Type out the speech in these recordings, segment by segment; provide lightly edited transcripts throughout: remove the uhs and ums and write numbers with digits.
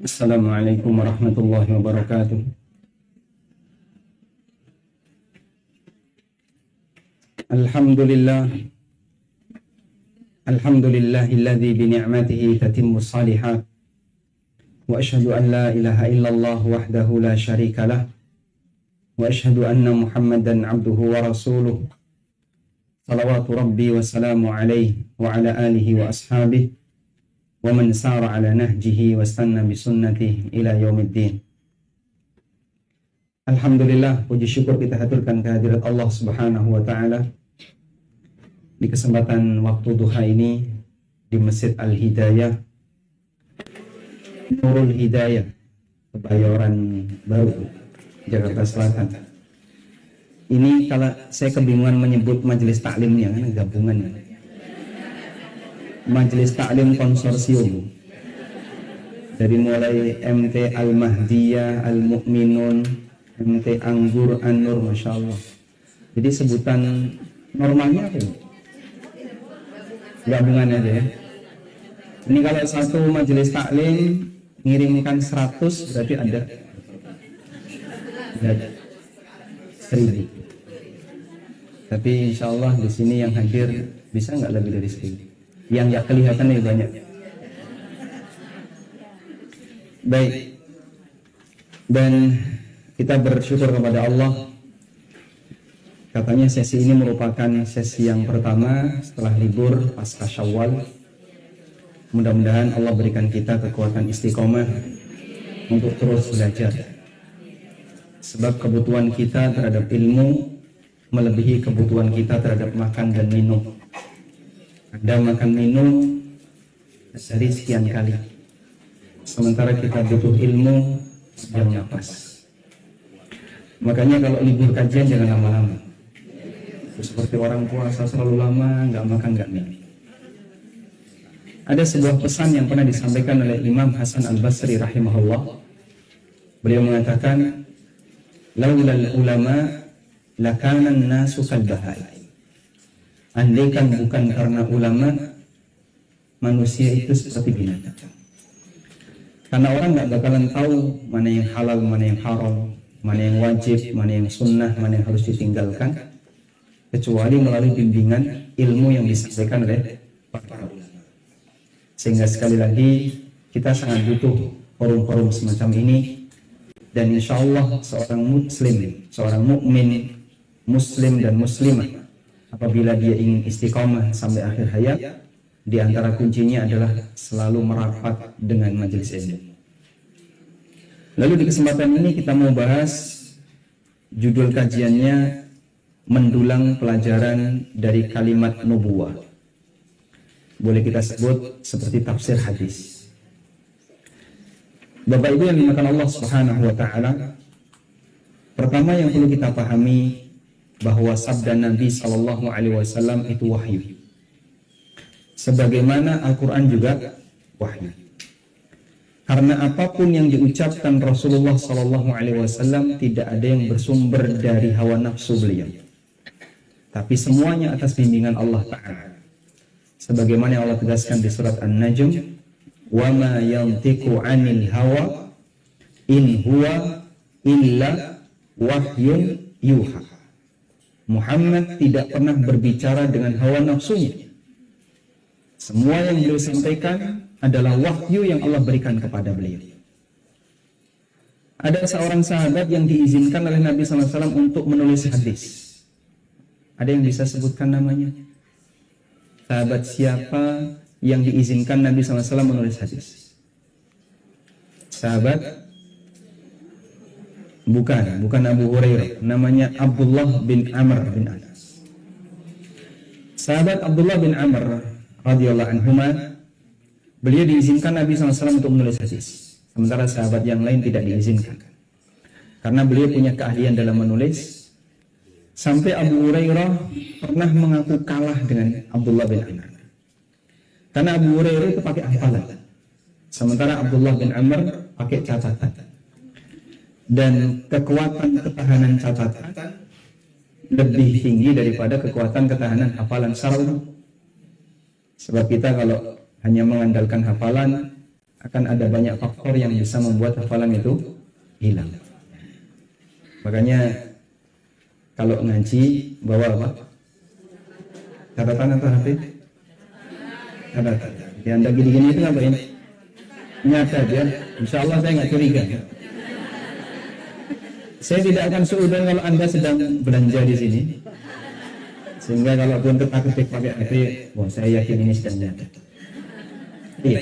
Assalamualaikum warahmatullahi wabarakatuh. Alhamdulillahilladzi bi ni'matihi tatimmus shalihat. Wa asyhadu an la ilaha illallah wahdahu la syarika lah. Wa asyhadu anna Muhammadan abduhu wa rasuluh. Salawatu rabbi wa salamu alaihi wa ala alihi wa ashabihi wa man sara ala nahjihi wa stanna bi sunnatihi ila yaumiddin. Alhamdulillah, puji syukur kita haturkan kehadirat Allah Subhanahu wa taala di kesempatan waktu duha ini di Masjid Al-Hidayah Nurul Hidayah, Kebayoran Baru, Jakarta Selatan. Ini kalau saya kebingungan menyebut majelis taklimnya, kan gabungan. Majelis taklim konsorsium. Dari mulai MT Al-Mahdiyah, Al-Mu'minun, MT Anggur, An-Nur, Masya Allah. Jadi sebutan normalnya apa? Gabungan aja ya. Ini kalau satu majelis taklim ngirimkan 100 berarti ada 1000. Tapi insya Allah di sini yang hadir bisa nggak lebih dari 1000. Yang nggak kelihatan lebih banyak. Baik. Dan kita bersyukur kepada Allah. Katanya sesi ini merupakan sesi yang pertama setelah libur pasca Syawal. Mudah-mudahan Allah berikan kita kekuatan istiqomah untuk terus belajar. Sebab kebutuhan kita terhadap ilmu melebihi kebutuhan kita terhadap makan dan minum. Anda makan minum dari sekian kali. Sementara kita butuh ilmu sejam nafas. Makanya kalau libur kajian jangan lama-lama. Seperti orang puasa selalu lama, nggak makan, nggak minum. Ada sebuah pesan yang pernah disampaikan oleh Imam Hasan Al-Basri rahimahullah. Beliau mengatakan, laulal ulama lakanan nasu kalbahai. Andaikan bukan karena ulama, manusia itu seperti binatang. Karena orang nggak bakalan tahu mana yang halal, mana yang haram, mana yang wajib, mana yang sunnah, mana yang harus ditinggalkan, kecuali melalui bimbingan ilmu yang disampaikan oleh para ulama. Sehingga sekali lagi kita sangat butuh forum-forum semacam ini. Dan insya Allah seorang muslim, seorang mukmin, muslim dan muslimah, apabila dia ingin istiqomah sampai akhir hayat, di antara kuncinya adalah selalu merapat dengan majelis ilmu. Lalu di kesempatan ini kita mau bahas judul kajiannya, mendulang pelajaran dari kalimat nubuwah. Boleh kita sebut seperti tafsir hadis. Bapak Ibu yang dimakan Allah Subhanahu wa taala, pertama yang perlu kita pahami bahwa sabda Nabi sallallahu alaihi wasallam itu wahyu. Sebagaimana Al-Qur'an juga wahyu. Karena apapun yang diucapkan Rasulullah sallallahu alaihi wasallam tidak ada yang bersumber dari hawa nafsu beliau. Tapi semuanya atas bimbingan Allah Ta'ala. Sebagaimana Allah tegaskan di surat An-Najm, wa ma yantiqu 'anil hawa in huwa illa wahyun yuha. Muhammad tidak pernah berbicara dengan hawa nafsunya. Semua yang beliau sampaikan adalah wahyu yang Allah berikan kepada beliau. Ada seorang sahabat yang diizinkan oleh Nabi SAW untuk menulis hadis. Ada yang bisa sebutkan namanya? Sahabat siapa yang diizinkan Nabi SAW menulis hadis? Sahabat? Bukan Abu Hurairah. Namanya Abdullah bin Amr bin Anas. Sahabat Abdullah bin Amr radhiyallahu anhuma, beliau diizinkan Nabi SAW untuk menulis hadis. Sementara sahabat yang lain tidak diizinkan. Karena beliau punya keahlian dalam menulis. Sampai Abu Hurairah pernah mengaku kalah dengan Abdullah bin Amr. Karena Abu Hurairah itu pakai hafalan. Sementara Abdullah bin Amr pakai catatan. Dan kekuatan ketahanan catatan lebih tinggi daripada kekuatan ketahanan hafalan secara umum. Sebab kita kalau hanya mengandalkan hafalan, akan ada banyak faktor yang bisa membuat hafalan itu hilang. Makanya kalau ngaji bawa apa? Catatan atau HP? Catatan. Ya, Anda gini-gini itu ngapain? Nyatat ya. Insya Allah saya nggak curiga. Saya tidak akan seudon kalau Anda sedang belanja di sini. Sehingga kalau pun ketik pakai HP, wah saya yakin ini sedang nyatat. Iya.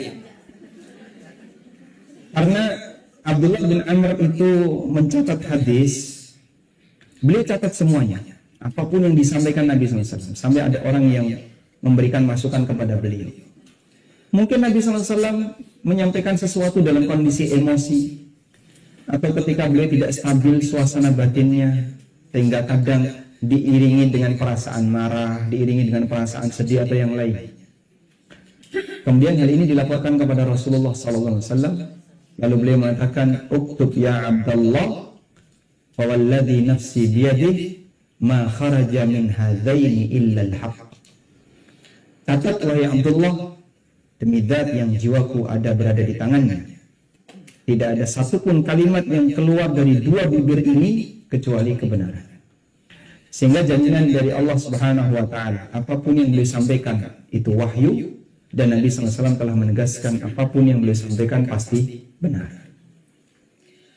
Karena Abdullah bin Amr itu mencatat hadis, beliau catat semuanya. Apapun yang disampaikan Nabi SAW. Sampai ada orang yang memberikan masukan kepada beliau. Mungkin Nabi SAW menyampaikan sesuatu dalam kondisi emosi, atau ketika beliau tidak stabil suasana batinnya, sehingga kadang diiringi dengan perasaan marah, diiringi dengan perasaan sedih atau yang lain. Kemudian hal ini dilaporkan kepada Rasulullah SAW. Lalu beliau mengatakan, "Uktub ya Abdullah, fawalladhi nafsi biyadih, ma kharaja min hadaini illa al-haq." Catat wahai Abdullah, demi zat yang jiwaku ada berada di tangannya, tidak ada satupun kalimat yang keluar dari dua bibir ini kecuali kebenaran. Sehingga jaminan dari Allah Subhanahu wa taala, apapun yang beliau sampaikan itu wahyu, dan Nabi SAW telah menegaskan apapun yang beliau sampaikan pasti benar.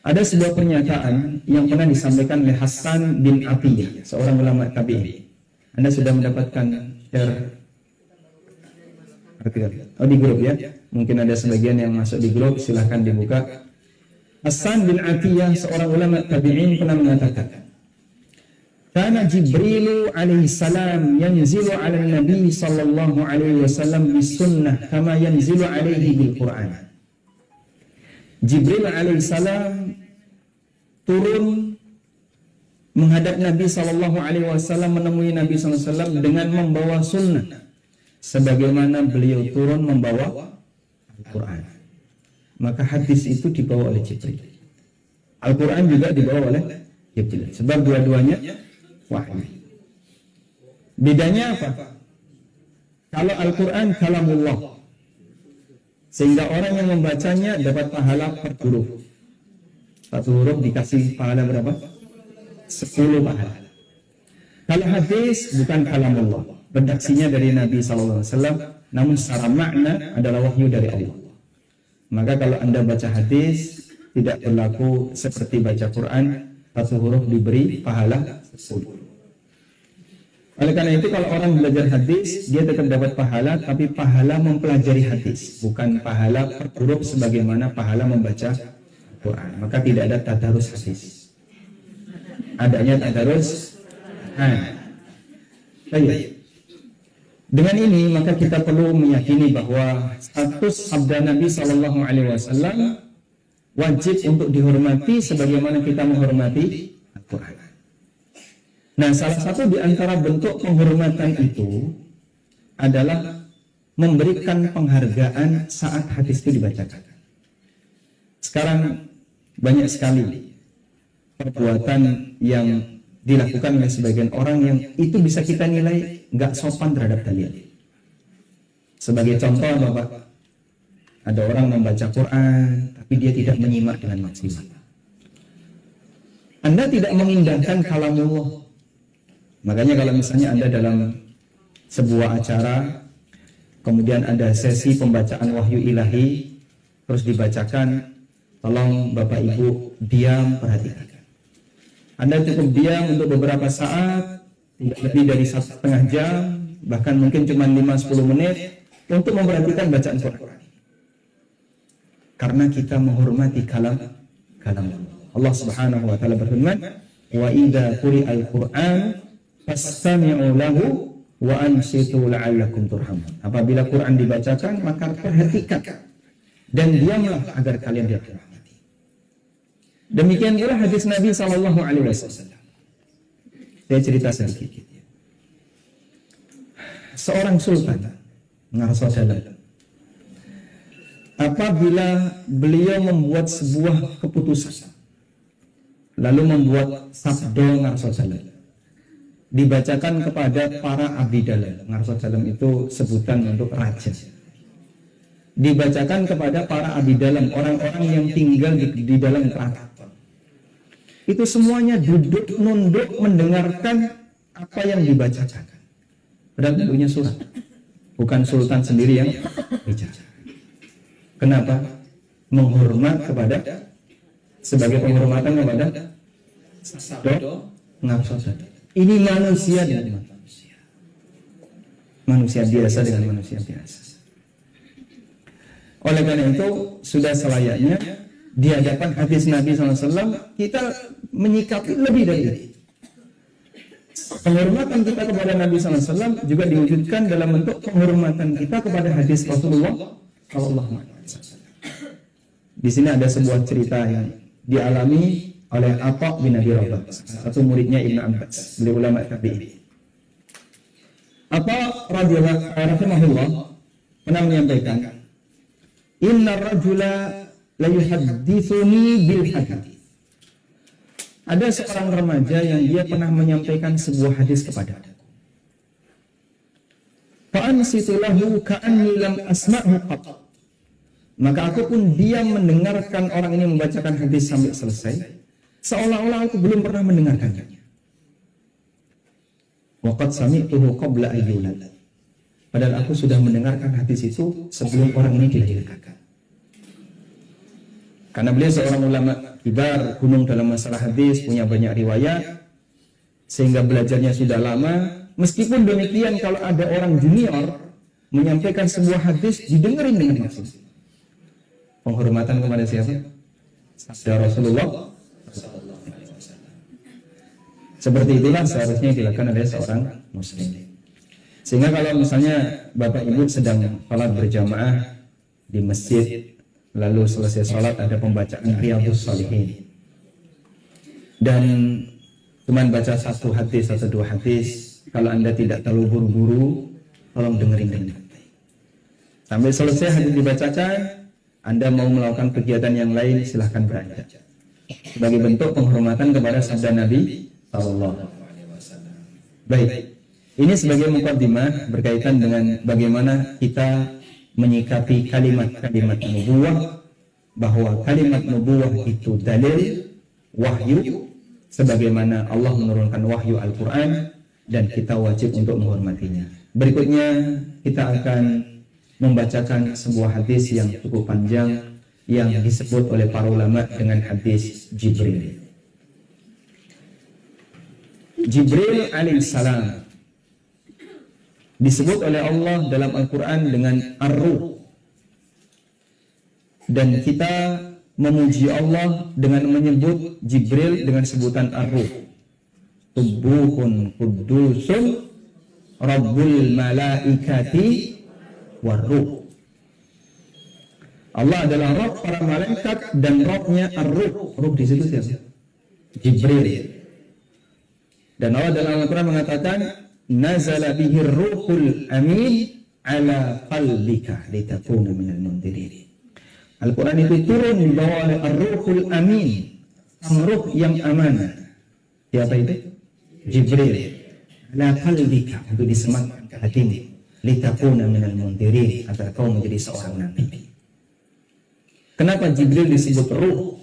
Ada sebuah pernyataan yang pernah disampaikan oleh Hasan bin Atiyah, seorang ulama tabi'in. Anda sudah mendapatkan share artikel? Oh, di grup ya. Mungkin ada sebagian yang masuk di grup, silahkan dibuka. Hasan bin Atiyah, seorang ulama tabi'in, pernah mengatakan, "Kana Jibril alaihi salam yanzilu 'ala Nabi sallallahu alaihi wasallam bisunnah kama yanzilu alaihi bil Qur'an." Jibril alaihissalam turun menghadap Nabi sallallahu alaihi wasallam, menemui Nabi sallallahu alaihi wasallam dengan membawa sunnah, sebagaimana beliau turun membawa Al-Quran. Maka hadis itu dibawa oleh Jibril. Al-Quran juga dibawa oleh Jibril. Sebab dua-duanya wahyu. Bedanya apa? Kalau Al-Quran kalamullah, sehingga orang yang membacanya dapat pahala per huruf. Satu huruf dikasih pahala berapa? 10 pahala. Kalau hadis bukan kalamullah, redaksinya dari Nabi SAW, namun secara makna adalah wahyu dari Allah. Maka kalau Anda baca hadis, tidak berlaku seperti baca Quran, satu huruf diberi pahala 10. Oleh karena itu kalau orang belajar hadis, dia tetap dapat pahala, tapi pahala mempelajari hadis, bukan pahala per huruf sebagaimana pahala membaca Quran. Maka tidak ada tadarus hadis. Adanya tadarus. Baik. Dengan ini maka kita perlu meyakini bahwa status sabda Nabi Shallallahu Alaihi Wasallam wajib untuk dihormati sebagaimana kita menghormati Al-Quran. Nah, salah satu di antara bentuk penghormatan itu adalah memberikan penghargaan saat hadis itu dibacakan. Sekarang banyak sekali perbuatan yang dilakukan oleh sebagian orang yang itu bisa kita nilai nggak sopan terhadap kalian. Sebagai contoh, Bapak, ada orang membaca Quran tapi dia tidak menyimak dengan maksimal. Anda tidak mengindahkan kalamullah. Makanya kalau misalnya Anda dalam sebuah acara, kemudian ada sesi pembacaan wahyu ilahi, terus dibacakan, tolong Bapak Ibu diam, perhatikan. Anda cukup diam untuk beberapa saat, tidak lebih dari 1,5 jam, bahkan mungkin cuma 5-10 menit, untuk memperhatikan bacaan Quran. Karena kita menghormati kalam Allah Subhanahu wa taala berfirman, "Wa idza quri'al Qur'an fastami'u lahu wa ansitu la'allakum turhamun." Apabila Quran dibacakan, maka perhatikan dan diamlah agar kalian dirahmati. Demikian pula hadis Nabi Sallallahu Alaihi Wasallam. Saya cerita sedikit. Seorang sultan Ngarsodalam, apabila beliau membuat sebuah keputusan, lalu membuat sabdo Ngarsodalam, dibacakan kepada para abdi dalam. Ngarso dalam itu sebutan untuk raja. Dibacakan kepada para abdi dalam, orang-orang yang tinggal di dalam keraton. Itu semuanya duduk nunduk mendengarkan apa yang dibacakan. Padahal bentuknya surat. Bukan sultan sendiri yang bicara. Kenapa? Menghormat kepada, sebagai penghormatan kepada sabdo ngarso. Ini manusia dengan manusia. Manusia biasa dengan manusia biasa. Oleh karena itu, sudah selayaknya di hadapan hadis Nabi SAW kita menyikapi lebih dari itu. Penghormatan kita kepada Nabi SAW juga diwujudkan dalam bentuk penghormatan kita kepada hadis Rasulullah SAW. Di sini ada sebuah cerita yang dialami oleh Atha bin Abi Rabah, satu muridnya Ibnu Abbas, beliau ulama tabi'in. Atha radhiyallahu pernah menyampaikan, "Inna rajula la yuhaddithuni bil hadits." Ada seorang remaja yang dia pernah menyampaikan sebuah hadis kepadaku. Fa ansitu lahu ka'anni lam asma'hu qat. Maka aku pun diam mendengarkan orang ini membacakan hadis sampai selesai, seolah-olah aku belum pernah mendengarkannya. Wa qad sami'tuhu qabla ayyulad. Padahal aku sudah mendengarkan hadis itu sebelum orang ini dilahirkan. Karena beliau seorang ulama kibar, gunung dalam masalah hadis, punya banyak riwayat, sehingga belajarnya sudah lama. Meskipun demikian, kalau ada orang junior menyampaikan sebuah hadis, didengerin dengan maksud. Penghormatan kepada siapa? Sabda Rasulullah. Seperti itulah seharusnya dilakukan oleh seorang muslim. Sehingga kalau misalnya Bapak Ibu sedang salat berjamaah di masjid, lalu selesai sholat ada pembacaan Riyadhus Shalihin, dan cuman baca satu hadis atau dua hadis, kalau Anda tidak terlalu buru-buru, tolong dengerin dengan baik. Sampai selesai hadis dibacakan, Anda mau melakukan kegiatan yang lain, silahkan beranjak. Sebagai bentuk penghormatan kepada sabda Nabi Sallallahu Alaihi Wasallam. Baik, ini sebagai mukaddimah berkaitan dengan bagaimana kita menyikapi kalimat-kalimat nubuwah, bahwa kalimat nubuwah itu dalil wahyu sebagaimana Allah menurunkan wahyu Al-Quran, dan kita wajib untuk menghormatinya. Berikutnya kita akan membacakan sebuah hadis yang cukup panjang yang disebut oleh para ulama dengan hadis Jibril. Jibril alaihissalam disebut oleh Allah dalam Al-Quran dengan Ar-Ruh, dan kita memuji Allah dengan menyebut Jibril dengan sebutan Ar-Ruh. Subuhun Qudusun Rabbul Malaikati War-Ruh. Allah adalah Rabb para malaikat dan Rabbnya Ar-Ruh. Ruh di situ siapa? Jibril. Dan Allah dalam Al-Quran mengatakan, nazala bihi ruhul amin ala qalbika litakuna minal mundirin. Al-Quran itu turun dibawa oleh ar-ruhul amin, sang ruh yang amanah. Siapa itu? Jibril. Ala qalbika, untuk disematkan ke hatimu, litakuna minal mundirin, agar kau menjadi seorang nabi. Kenapa Jibril disebut ruh?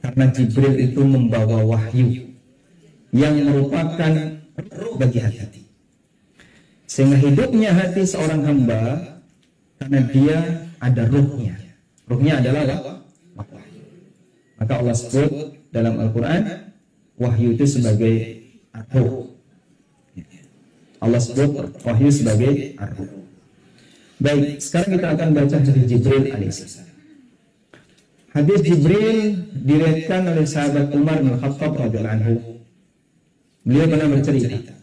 Karena Jibril itu membawa wahyu yang merupakan ruh bagi hati. Sehingga hidupnya hati seorang hamba karena dia ada ruhnya. Ruhnya adalah wahyu. Maka Allah sebut dalam Al-Quran wahyu itu sebagai ruh. Allah sebut wahyu sebagai ruh. Baik, sekarang kita akan baca hadis Jibril alaihissalam. Hadis Jibril diriwayatkan oleh sahabat Umar bin Khattab radhiyallahu anhu. Beliau pernah bercerita,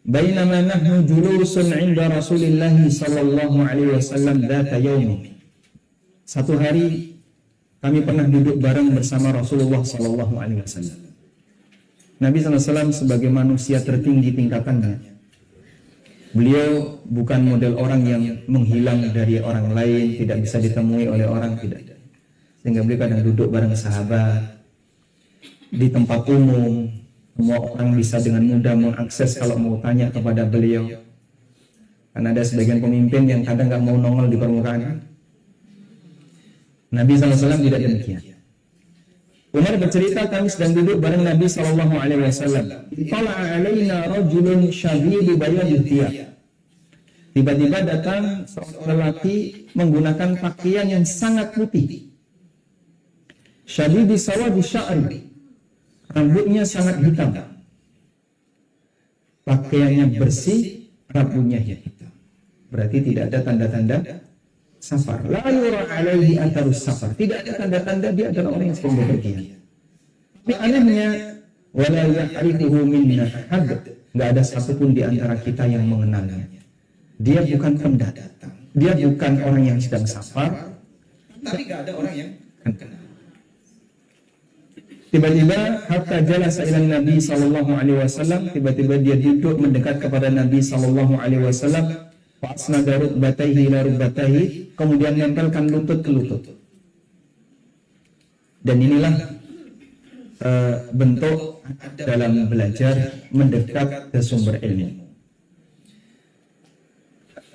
bainama nahnu julusun 'inda Rasulillah sallallahu alaihi wasallam dzata yaumin. Satu hari kami pernah duduk bareng bersama Rasulullah sallallahu alaihi wasallam. Nabi sallallahu alaihi wasallam sebagai manusia tertinggi tingkatannya, beliau bukan model orang yang menghilang dari orang lain, tidak bisa ditemui oleh orang, tidak. Sehingga beliau kadang duduk bareng sahabat di tempat umum, semua orang bisa dengan mudah mengakses kalau mau tanya kepada beliau. Karena ada sebagian pemimpin yang kadang nggak mau nongol di permukaan. Nabi SAW tidak demikian. Umar bercerita, kami sedang duduk bareng Nabi SAW. Tala'a alaina rajulun syadidu bayadid thiyab. Tiba-tiba datang seorang lelaki menggunakan pakaian yang sangat putih. Syadidi sawadi sya'ri. Rambutnya sangat hitam. Pakaiannya bersih, rambutnya hitam. Berarti tidak ada tanda-tanda safar. La yura alaihi atharus safar. Tidak ada tanda-tanda dia adalah orang yang sedang bepergian. Tapi anehnya, wala ya'rifuhu minna ahad. Enggak ada satupun di antara kita yang mengenalnya. Dia bukan pendatang. Dia bukan orang yang sedang safar. Tapi enggak ada orang yang kenal. Tiba-tiba hatta jalasa ila Nabi sallallahu alaihi wasallam, tiba-tiba dia duduk mendekat kepada Nabi sallallahu alaihi wasallam. Fa asnada rukbatayhi ila rukbatayhi, kemudian nempelkan lutut ke lutut. Dan inilah bentuk dalam belajar mendekat ke sumber ilmu.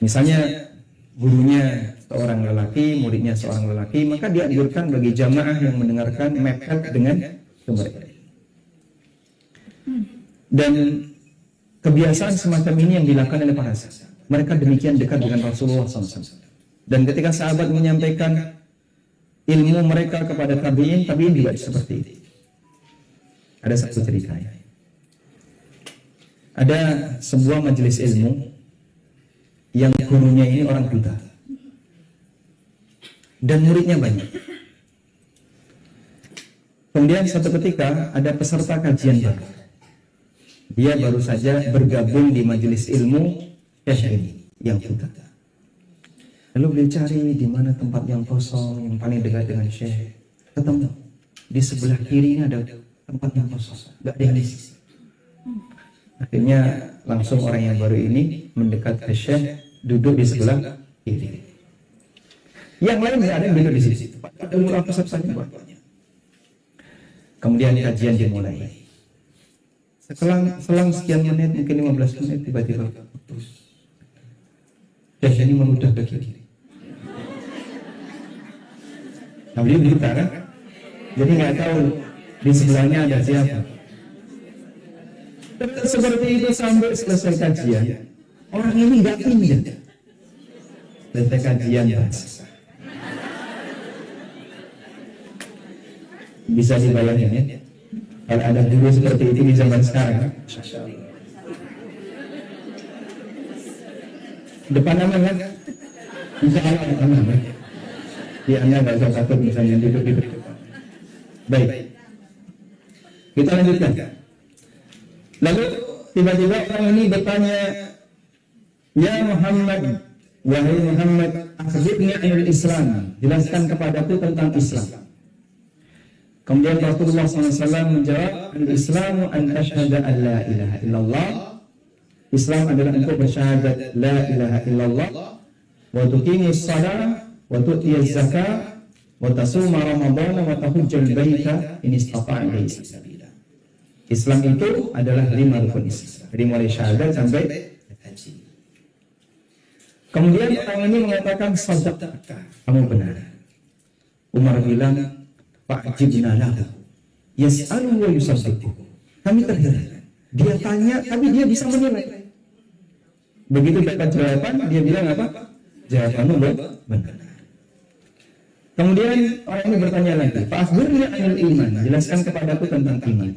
Misalnya gurunya seorang lelaki, muridnya seorang lelaki, maka dianjurkan bagi jamaah yang mendengarkan mepet dengan sumber ilmu. Dan kebiasaan semacam ini yang dilakukan oleh para sahabat. Mereka demikian dekat dengan Rasulullah SAW. Dan ketika sahabat menyampaikan ilmu mereka kepada tabi'in, tabi'in juga seperti itu. Ada satu cerita. Ada sebuah majelis ilmu yang gurunya ini orang buta dan muridnya banyak. Kemudian suatu ketika ada peserta kajian baru. Dia baru saja bergabung di majelis ilmu Syekh ini yang buta. Lalu beliau cari di mana tempat yang kosong yang paling dekat dengan Syekh. Ketemu di sebelah kirinya ada tempat yang kosong, nggak ada yang isi. Akhirnya langsung orang yang baru ini mendekat ke Syekh, duduk di sebelah kiri. Yang lain nggak ada yang duduk di situ. Ada mulai pesertanya banyak. Kemudian kajian dimulai. Selang sekian menit, mungkin 15 menit, tiba-tiba putus. Syekh ini memudah ke kiri. Nah, beliau buta kan? Jadi nggak tahu di sebelahnya ada siapa. Seperti itu sampai selesai kajian. Orang ini nggak pindah. Selesai kajian bahasa. Bisa dibayangin ya? Kalau ada guru seperti itu di zaman sekarang. Depan aman kan? Insya Allah aman kan? Ya, Anda nggak usah takut misalnya duduk di depan. Baik, kita lanjutkan. Lalu tiba-tiba orang ini bertanya, ya Muhammad, wahai Muhammad, akhbirni anil Islam, jelaskan kepadaku tentang Islam. Kemudian Rasulullah SAW menjawab, al-Islamu an tashhada an la ilaha illallah. Islam adalah engkau bersyahadat la ilaha illallah, wa tuqimus shalah, wa tu'tiyaz zakah, wa tasuma ramadhana, wa tahujjal baita in istata'a ilaihi sabila. Islam itu adalah 5 rukun Islam, dari mulai syahadat sampai haji. Kemudian orang ini mengatakan sadaqta, kamu benar. Umar bilang, fa'jibna lahu yas'alu wa yusaddiqu. Kami terheran, dia tanya tapi dia bisa menilai. Begitu dapat jawaban, dia bilang apa? Jawabanmu benar. Kemudian orang ini bertanya lagi, fa'akhbirni anil iman, jelaskan kepadaku tentang iman.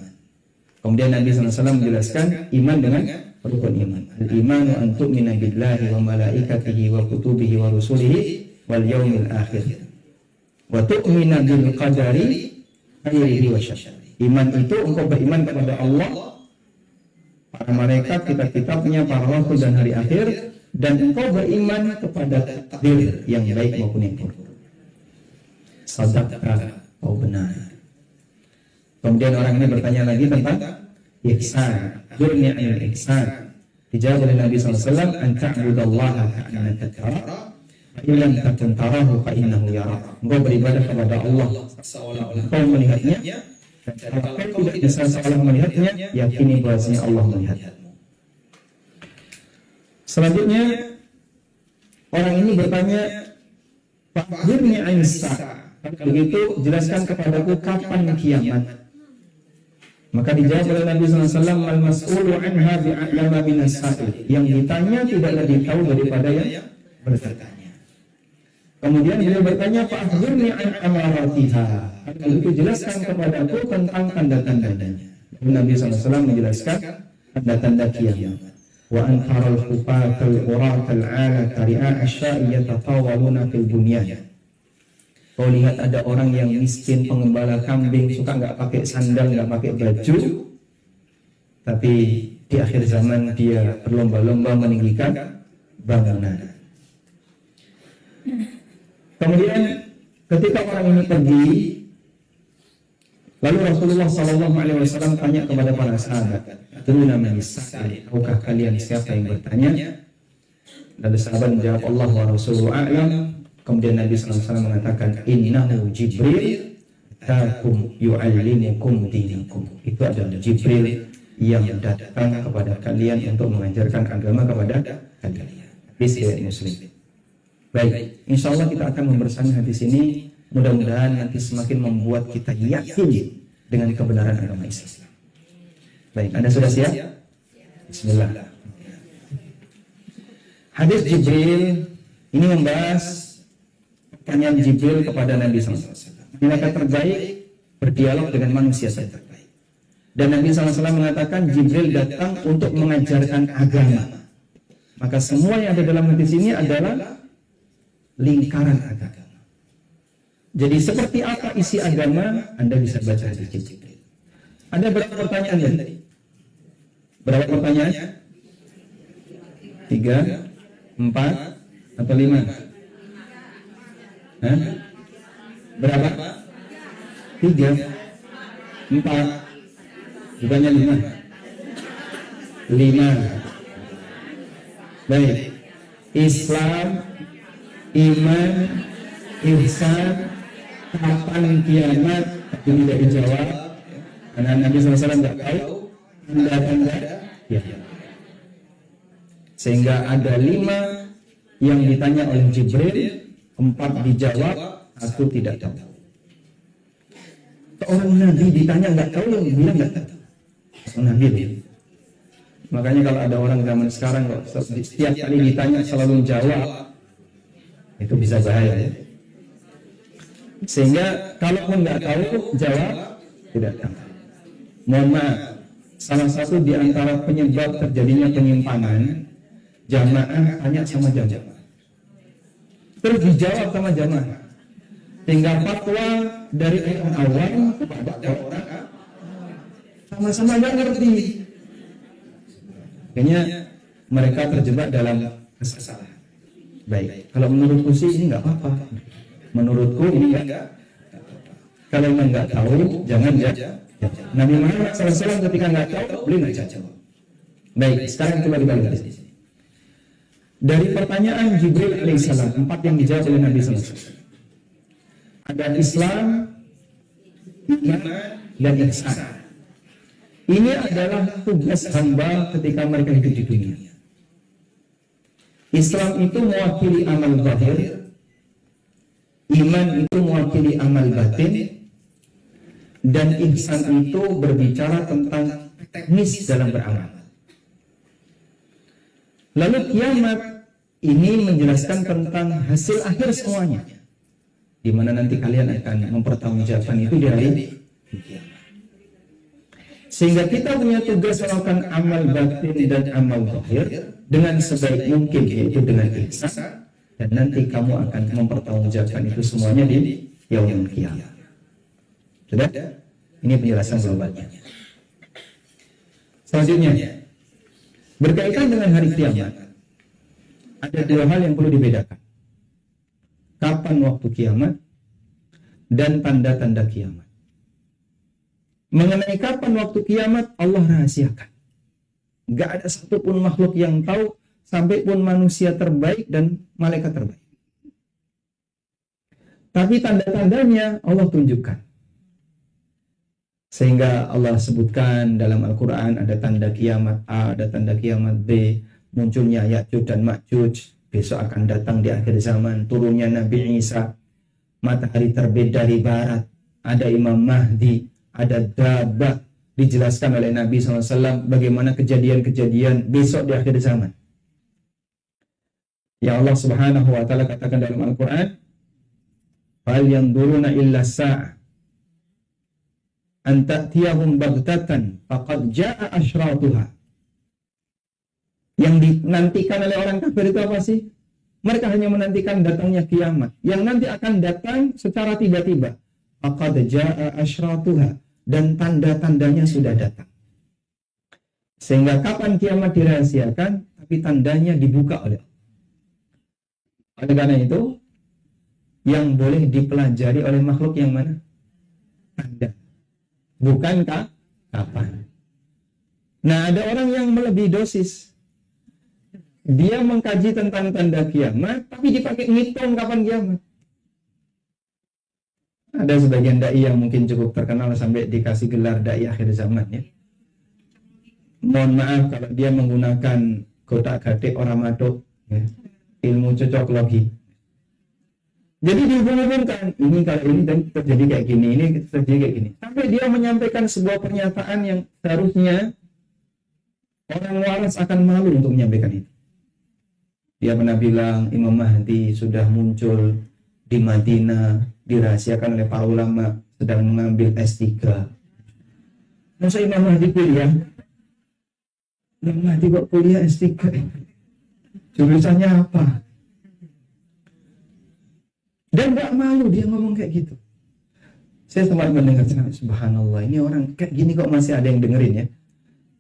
Kemudian Nabi SAW menjelaskan iman dengan rukun iman. Al-imanu an tu'mina billahi wa malaikatihi wa kutubihi wa rusulihi wal yaumil akhir, wa tu'mina bil qadari khairihi wa syarrihi. Iman itu engkau beriman kepada Allah, para malaikat, kitab-kitabnya, para rasul dan hari akhir, dan engkau beriman kepada takdir yang baik maupun yang buruk. Sadaqta, kau benar. Kemudian orang ini bertanya lagi tentang ihsan. Akhirnya ihsan. Dijawab oleh Nabi SAW, an ta'budallaha ka'annaka tarahu, fa in lam takun tarahu fa innahu yarak. Engkau beribadah kepada Allah seolah-olah engkau melihatnya, Dan kalau kau tidak bisa seolah melihatnya, yakini bahwasanya Allah melihatmu. Selanjutnya orang ini bertanya, "Fakhbirni 'anis sa'ah." Begitu, jelaskan kepadaku kapan kiamat. Maka dijawab oleh Nabi SAW, "Al-mas'ulu anha bi'a'lama minas sa'il." Yang ditanya tidak lebih tahu daripada yang bertanya. Kemudian beliau bertanya, "Fa'akhbirni an amaratiha." Begitu, jelaskan kepadaku tentang tanda-tandanya. Nabi SAW menjelaskan tanda-tanda kiamat. Wa an taral hufatal uratal 'alata ri'a asya'i yatatawaluna fil bunyan. Kau lihat ada orang yang miskin, pengembala kambing, suka nggak pakai sandal, nggak pakai baju, tapi di akhir zaman dia berlomba-lomba meninggikan bangunan. Kemudian ketika orang ini pergi, lalu Rasulullah SAW tanya kepada para sahabat, "Adruna man as-sa'il?" Tahukah kalian siapa yang bertanya? Lalu sahabat menjawab, "Allah wa Rasuluhu a'lam." Kemudian Nabi SAW mengatakan, "Innahu Jibril takum yu'allimukum dinakum." Itu adalah Jibril yang datang kepada kalian untuk mengajarkan agama kepada kalian. Hadis riwayat Muslim. Baik, insya Allah kita akan membersani hadis ini. Mudah-mudahan nanti semakin membuat kita yakin dengan kebenaran agama Islam. Baik, Anda sudah siap? Bismillah. Hadis Jibril ini membahas pertanyaan Jibril kepada Nabi SAW. Malaikat terbaik berdialog dengan manusia terbaik. Dan Nabi SAW mengatakan Jibril datang untuk mengajarkan agama. Maka semua yang ada dalam hadis ini adalah lingkaran agama. Jadi seperti apa isi agama, Anda bisa baca hadis Jibril. Ada berapa pertanyaan tadi? Berapa pertanyaan? 3, 4, atau 5? Hah? Berapa? 3, 4, bukannya 5. 5. Baik. Islam, iman, ihsan, kapan kiamat? Tapi tidak dijawab karena Nabi SAW tidak tahu tanda-tanda kiamat. Sehingga ada 5 yang ditanya oleh Jibril, 4 dijawab, 1 tidak tahu. Orang Nabi ditanya nggak tahu, yang bilang nggak tahu. Nabi dia. Makanya kalau ada orang zaman sekarang kok setiap kali ditanya selalu jawab, itu bisa bahaya ya. Sehingga kalaupun nggak tahu, jawab tidak tahu. Mohon maaf, salah satu di antara penyebab terjadinya penyimpangan, jamaah tanya sama jamaah, terus dijawab sama jamaah, tinggal fatwa dari orang awam kepada orang sama-sama nggak ngerti. Kayaknya mereka terjebak dalam kesalahan. Baik, kalau menurutku sih ini nggak apa-apa. Menurutku ini nggak. Kalau memang nggak tahu, jangan jawab. Nabi Muhammad SAW ketika nggak tahu, beliau nggak jawab. Baik, sekarang coba dibalik di sini. Dari pertanyaan Jibril alaihissalam, 4 yang dijawab oleh Nabi SAW. Ada Islam, iman, dan ihsan. Ini adalah tugas hamba ketika mereka hidup di dunia. Islam itu mewakili amal zahir, iman itu mewakili amal batin, dan ihsan itu berbicara tentang teknis dalam beramal. Lalu kiamat ini menjelaskan tentang hasil akhir semuanya, di mana nanti kalian akan mempertanggungjawabkan itu di hari kiamat. Sehingga kita punya tugas melakukan amal batin dan amal zahir dengan sebaik mungkin, yaitu dengan ihsan, dan nanti kamu akan mempertanggungjawabkan itu semuanya di yaumul qiyamah. Sudah? Ini penjelasan globalnya. Selanjutnya, berkaitan dengan hari kiamat, ada 2 hal yang perlu dibedakan. Kapan waktu kiamat dan tanda-tanda kiamat. Mengenai kapan waktu kiamat, Allah rahasiakan. Gak ada satupun makhluk yang tahu, sampai pun manusia terbaik dan malaikat terbaik. Tapi tanda-tandanya Allah tunjukkan. Sehingga Allah sebutkan dalam Al-Quran ada tanda kiamat A, ada tanda kiamat B, munculnya Ya'juj dan Ma'juj, besok akan datang di akhir zaman, turunnya Nabi Isa, matahari terbit dari barat, ada Imam Mahdi, ada Dabbah, dijelaskan oleh Nabi SAW bagaimana kejadian-kejadian besok di akhir zaman. Ya Allah Subhanahu wa Ta'ala katakan dalam Al-Quran, "Fal yanzuruna illa sa'a an ta'tiyahum baghtatan faqad jaa'a asyratuha." Yang dinantikan oleh orang kafir itu apa sih? Mereka hanya menantikan datangnya kiamat yang nanti akan datang secara tiba-tiba. Faqad jaa'a asyratuha, dan tanda-tandanya sudah datang. Sehingga kapan kiamat dirahasiakan, tapi tandanya dibuka oleh Allah. Oleh karena itu, yang boleh dipelajari oleh makhluk yang mana? Tanda. Bukankah kapan? Nah, ada orang yang melebihi dosis. Dia mengkaji tentang tanda kiamat, tapi dipakai ngitung kapan kiamat. Ada sebagian dai yang mungkin cukup terkenal sampai dikasih gelar dai akhir zaman ya. Mohon maaf kalau dia menggunakan gotak-gatik orang madok ya. Ilmu cocoklogi. Jadi dihubung-hubungkan, ini kalau ini terjadi kayak gini, ini terjadi kayak gini. Sampai dia menyampaikan sebuah pernyataan yang seharusnya orang waras akan malu untuk menyampaikan itu. Dia pernah bilang Imam Mahdi sudah muncul di Madinah, dirahasiakan oleh para ulama sedang mengambil S3. Masa Imam Mahdi kuliah? Imam Mahdi kok kuliah S3? Jurusannya apa? Dan gak malu dia ngomong kayak gitu. Saya sempat mendengar, subhanallah, ini orang kayak gini kok masih ada yang dengerin ya.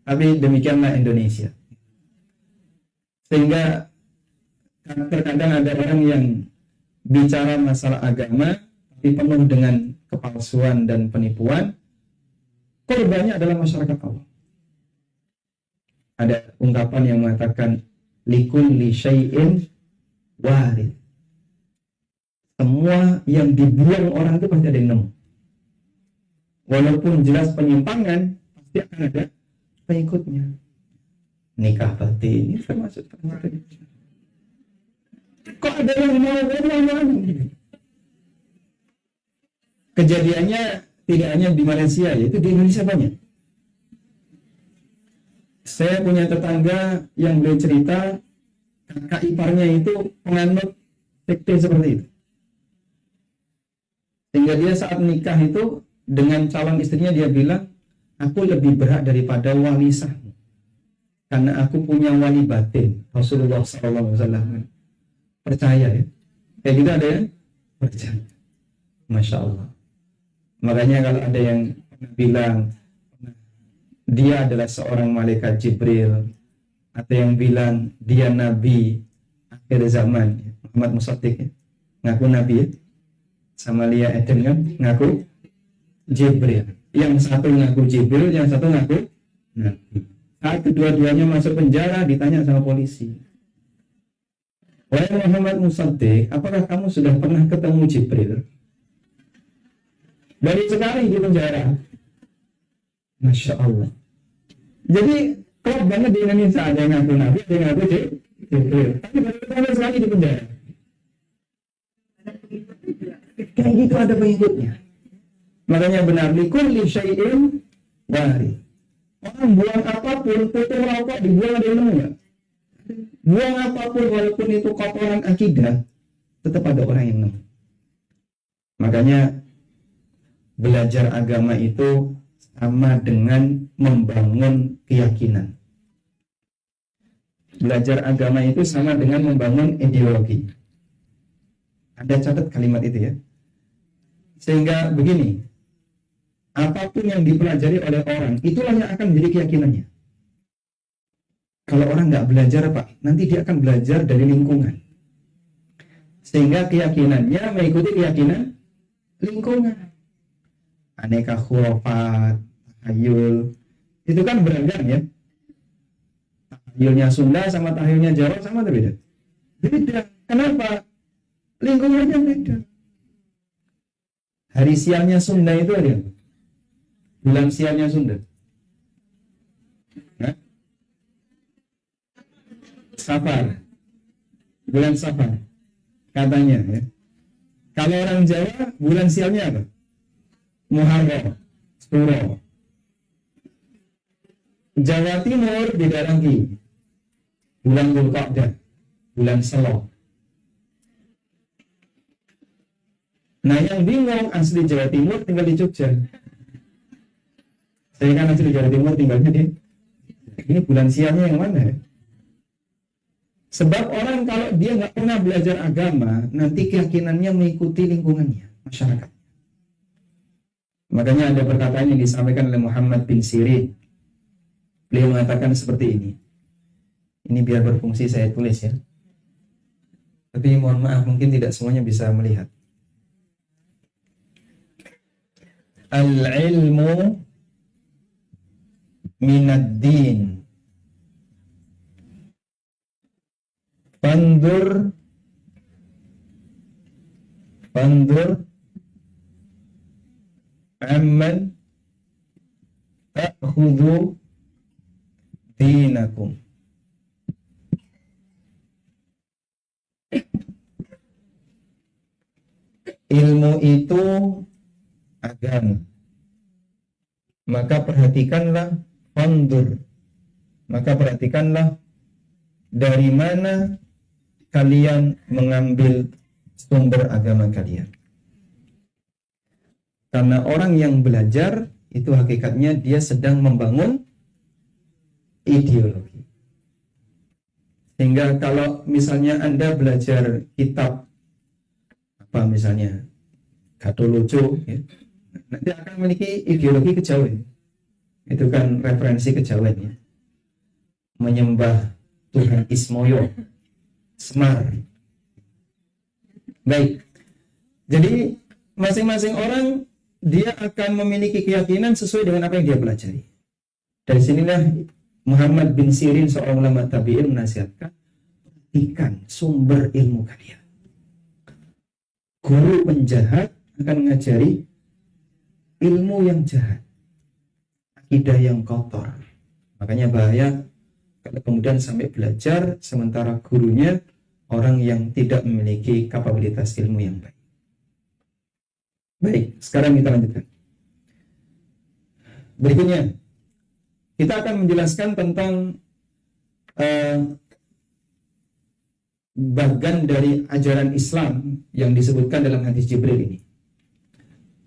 Tapi demikianlah Indonesia. Sehingga terkadang ada orang yang bicara masalah agama tapi penuh dengan kepalsuan dan penipuan. Korbannya adalah masyarakat Allah. Ada ungkapan yang mengatakan likulli syai'in warid. Semua yang dibuang orang itu pasti ada yang nemu. Walaupun jelas penyimpangan, pasti akan ada pengikutnya. Nikah batin ini termasuk itu. Kok ada yang mau? Kejadiannya tidak hanya di Malaysia, yaitu di Indonesia banyak. Saya punya tetangga yang beliau cerita kakak iparnya itu penganut sekte seperti itu. Sehingga dia saat nikah itu dengan calon istrinya dia bilang, aku lebih berhak daripada wali sahmu. Karena aku punya wali batin. Rasulullah SAW. Percaya ya. Kayak gitu ada ya? Percaya. Masya Allah. Makanya kalau ada yang bilang dia adalah seorang malaikat Jibril, atau yang bilang dia nabi akhir zaman, Muhammad Musaddiq ya, ngaku nabi ya, sama Lia Eden kan ngaku Jibril, yang satu ngaku Jibril, yang satu ngaku nabi. Saat kedua-duanya masuk penjara ditanya sama polisi, wahai Muhammad Musaddiq, apakah kamu sudah pernah ketemu Jibril? Dari sekali di penjara. Masya Allah. Jadi klop banget di Indonesia, ada yang ngaku nabi, ada yang ngaku Jibril. Tapi baru sekali di penjara. Kayak gitu ada pengikutnya. Makanya benar, likulli syai'in warid. Orang buang apapun, putung rokok dibuang, ada yang nemu. Buang apapun walaupun itu kotoran akidah, tetap ada orang yang nemu. Makanya belajar agama itu sama dengan membangun keyakinan. Belajar agama itu sama dengan membangun ideologi. Anda catat kalimat itu ya. Sehingga begini, apapun yang dipelajari oleh orang, itulah yang akan menjadi keyakinannya. Kalau orang nggak belajar apa? Nanti dia akan belajar dari lingkungan. Sehingga keyakinannya mengikuti keyakinan lingkungan. Aneka khurafat, tahayul, itu kan beragam ya. Tahayulnya Sunda sama tahayulnya Jawa sama atau beda? Beda. Kenapa? Lingkungannya beda. Hari siangnya Sunda itu ada Bulan sialnya Sunda. Hah? Safar. Bulan Safar. Katanya ya. Kalau orang Jawa, bulan sialnya apa? Muharram. Suro. Jawa Timur beda lagi. Bulan Dzulqa'dah. Bulan Selo. Nah, yang bingung asli Jawa Timur tinggal di Jogja. Saya kan asli Jawa Timur tinggalnya di ini bulan sialnya yang mana ya? Sebab orang kalau dia nggak pernah belajar agama, nanti keyakinannya mengikuti lingkungannya, masyarakat. Makanya ada perkataan yang disampaikan oleh Muhammad bin Sirin. Beliau mengatakan seperti ini. Ini biar berfungsi saya tulis ya. Tapi mohon maaf, mungkin tidak semuanya bisa melihat. Al-ilmu minad din. Fandur amman ta'khudhu dinakum. Ilmu itu agama. Maka perhatikanlah, fandur. Maka perhatikanlah dari mana kalian mengambil sumber agama kalian. Karena orang yang belajar itu hakikatnya dia sedang membangun ideologi. Sehingga kalau misalnya Anda belajar kitab apa misalnya Gatoloco ya, nanti akan memiliki ideologi kejawen. Itu kan referensi kejawen ya. Menyembah Tuhan Ismoyo, Semar. Baik. Jadi masing-masing orang dia akan memiliki keyakinan sesuai dengan apa yang dia pelajari. Dari sinilah Muhammad bin Sirin, seorang ulama tabi'in, menasihatkan, perhatikan sumber ilmu kalian. Guru penjahat akan mengajari ilmu yang jahat, akidah yang kotor. Makanya bahaya kalau kemudian sampai belajar sementara gurunya orang yang tidak memiliki kapabilitas ilmu yang baik. Baik, sekarang kita lanjutkan. Berikutnya, kita akan menjelaskan tentang bagian dari ajaran Islam yang disebutkan dalam hadis Jibril ini.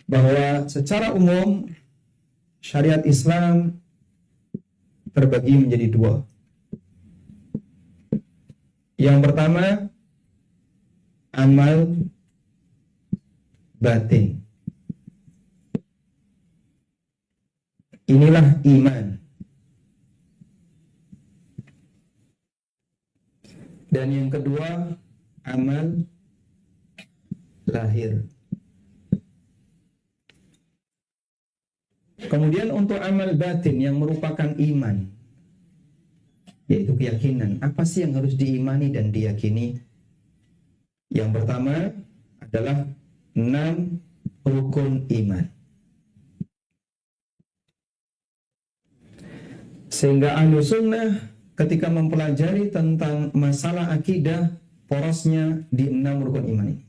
Bahwa secara umum syariat Islam terbagi menjadi dua. Yang pertama, amal batin. Inilah iman. Dan yang kedua, amal lahir. Kemudian untuk amal batin yang merupakan iman, yaitu keyakinan. Apa sih yang harus diimani dan diyakini? Yang pertama adalah 6 rukun iman. Sehingga ahlu sunnah ketika mempelajari tentang masalah akidah, porosnya di 6 rukun iman ini.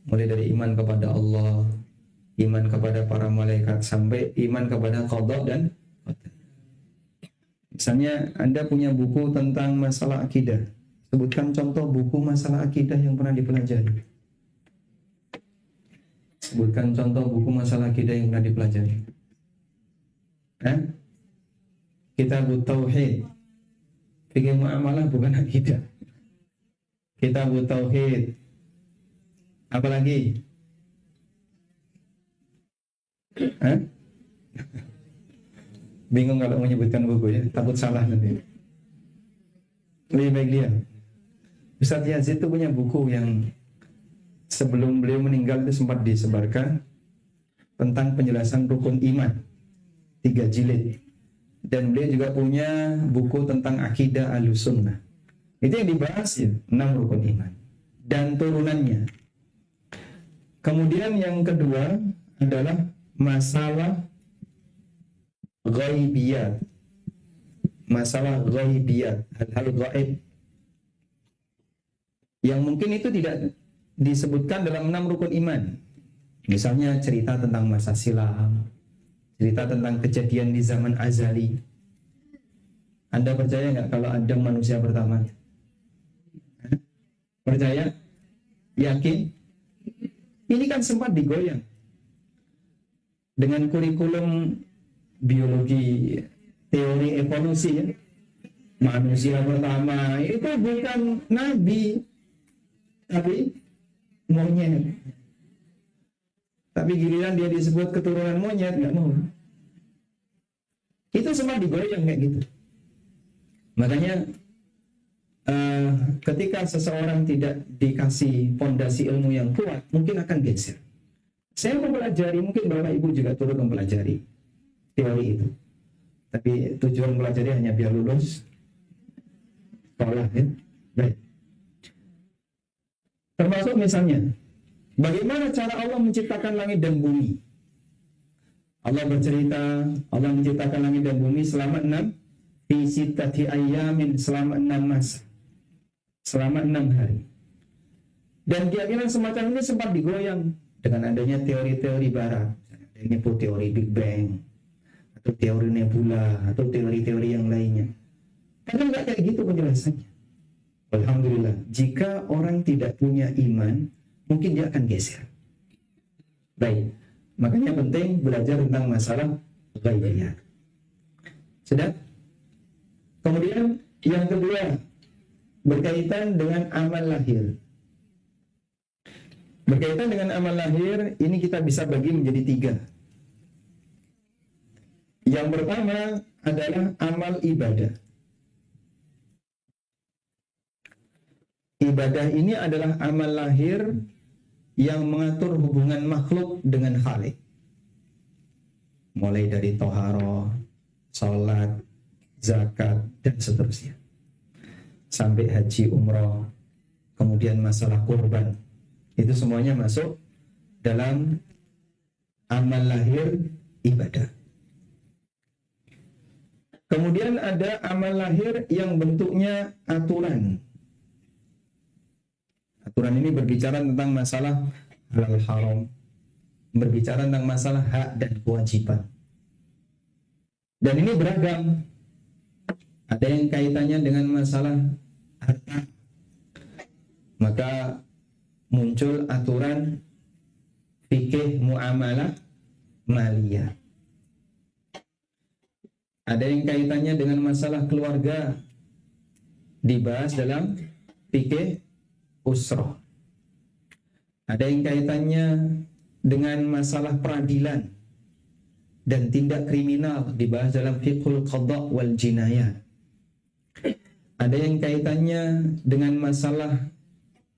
Mulai dari iman kepada Allah, iman kepada para malaikat, sampai iman kepada qada dan qadar. Misalnya Anda punya buku tentang masalah akidah, sebutkan contoh buku masalah akidah yang pernah dipelajari. Sebutkan contoh buku masalah akidah yang pernah dipelajari. Kitabut Tauhid. Fikih muamalah bukan akidah. Kitabut Tauhid. Apalagi? Bingung kalau menyebutkan buku ya, takut salah nanti. Lebih baik dia. Ustaz Yazid itu punya buku yang sebelum beliau meninggal itu sempat disebarkan tentang penjelasan rukun iman, 3 jilid. Dan beliau juga punya buku tentang akidah Ahlussunnah. Itu yang dibahas ya, 6 rukun iman dan turunannya. Kemudian yang kedua adalah masalah ghaibiyat, masalah ghaibiyat, hal-hal gaib yang mungkin itu tidak disebutkan dalam 6 rukun iman. Misalnya cerita tentang masa silam, cerita tentang kejadian di zaman azali. Anda percaya nggak kalau Adam manusia pertama? Percaya? Yakin? Ini kan sempat digoyang dengan kurikulum biologi, teori evolusi ya. Manusia pertama itu bukan nabi, tapi monyet. Tapi giliran dia disebut keturunan monyet, nggak mau. Itu sempat digoyang kayak gitu. Makanya ketika seseorang tidak dikasih pondasi ilmu yang kuat, mungkin akan geser. Saya mempelajari, mungkin Bapak Ibu juga turut mempelajari teori itu. Tapi tujuan mempelajari hanya biar lulus sekolah ya. Baik. Termasuk misalnya, bagaimana cara Allah menciptakan langit dan bumi? Allah bercerita, Allah menciptakan langit dan bumi selama 6 fi sittati ayyamin, selama 6 masa. Selama 6 hari. Dan keyakinan semacam ini sempat digoyang dengan adanya teori-teori barat. Ada yang menyebut teori Big Bang, atau teori nebula, atau teori-teori yang lainnya. Padahal nggak kayak gitu penjelasannya. Alhamdulillah, jika orang tidak punya iman, mungkin dia akan geser. Baik, makanya penting belajar tentang masalah ghaibiyat. Sudah? Kemudian yang kedua, berkaitan dengan amal lahir. Berkaitan dengan amal lahir, ini kita bisa bagi menjadi 3. Yang pertama adalah amal ibadah. Ibadah ini adalah amal lahir yang mengatur hubungan makhluk dengan Khalik. Mulai dari toharoh, sholat, zakat, dan seterusnya. Sampai haji, umroh, kemudian masalah kurban. Itu semuanya masuk dalam amal lahir ibadah. Kemudian ada amal lahir yang bentuknya aturan. Aturan ini berbicara tentang masalah halal haram, berbicara tentang masalah hak dan kewajiban. Dan ini beragam. Ada yang kaitannya dengan masalah harta. Maka muncul aturan fikih muamalah maliyah. Ada yang kaitannya dengan masalah keluarga, dibahas dalam fikih usrah. Ada yang kaitannya dengan masalah peradilan dan tindak kriminal, dibahas dalam fiqhul qada' wal jinayah. Ada yang kaitannya dengan masalah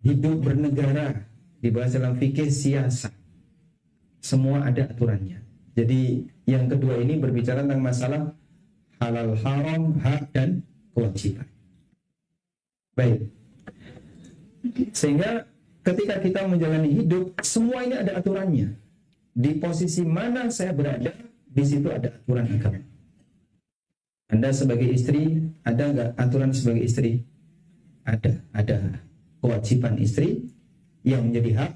hidup bernegara, dibahas dalam fikih siasat. Semua ada aturannya. Jadi yang kedua ini berbicara tentang masalah halal haram, hak dan kewajiban. Baik. Sehingga ketika kita menjalani hidup, semua ini ada aturannya. Di posisi mana saya berada, di situ ada aturan agama. Anda sebagai istri, ada nggak aturan sebagai istri? Ada kewajiban istri yang menjadi hak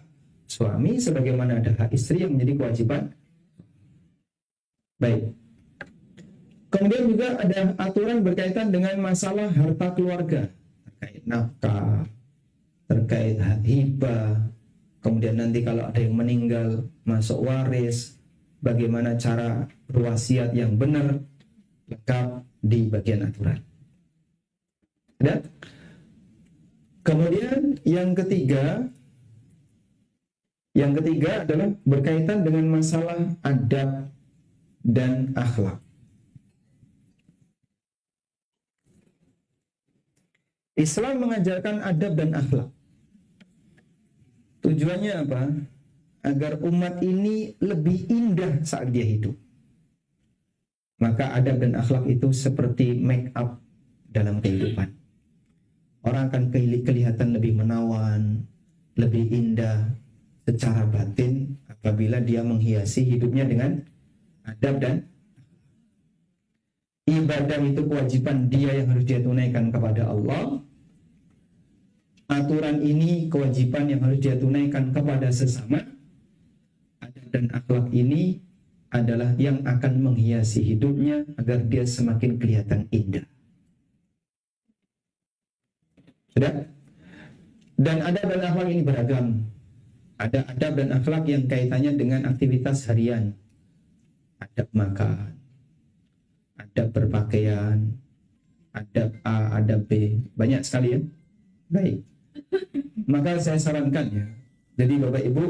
suami, sebagaimana ada hak istri yang menjadi kewajiban. Baik. Kemudian juga ada aturan berkaitan dengan masalah harta keluarga, terkait nafkah, terkait hak hibah. Kemudian nanti kalau ada yang meninggal masuk waris, bagaimana cara berwasiat yang benar, lengkap di bagian aturan. Dan kemudian yang ketiga adalah berkaitan dengan masalah adab dan akhlak. Islam mengajarkan adab dan akhlak. Tujuannya apa? Agar umat ini lebih indah saat dia hidup. Maka adab dan akhlak itu seperti make up dalam kehidupan. Orang akan kelihatan lebih menawan, lebih indah secara batin apabila dia menghiasi hidupnya dengan adab dan ibadah itu kewajiban dia yang harus dia tunaikan kepada Allah. Aturan ini kewajiban yang harus dia tunaikan kepada sesama. Adab dan akhlak ini adalah yang akan menghiasi hidupnya agar dia semakin kelihatan indah. Sudah? Dan adab dan akhlak ini beragam. Ada adab dan akhlak yang kaitannya dengan aktivitas harian. Adab makan, adab berpakaian, adab A, adab B. Banyak sekali ya. Baik. Maka saya sarankan ya. Jadi Bapak Ibu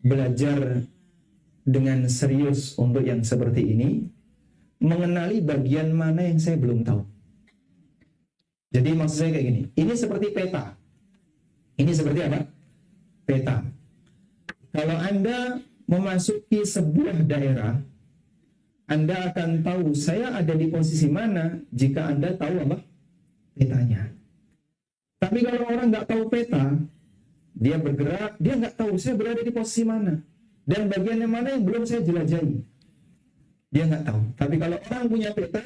belajar dengan serius untuk yang seperti ini, mengenali bagian mana yang saya belum tahu. Jadi maksud saya kayak gini, ini seperti peta. Ini seperti apa? Peta. Kalau Anda memasuki sebuah daerah, Anda akan tahu saya ada di posisi mana jika Anda tahu apa? Petanya. Tapi kalau orang nggak tahu peta, dia bergerak, dia nggak tahu saya berada di posisi mana. Dan bagian yang mana yang belum saya jelajahi. Dia nggak tahu. Tapi kalau orang punya peta,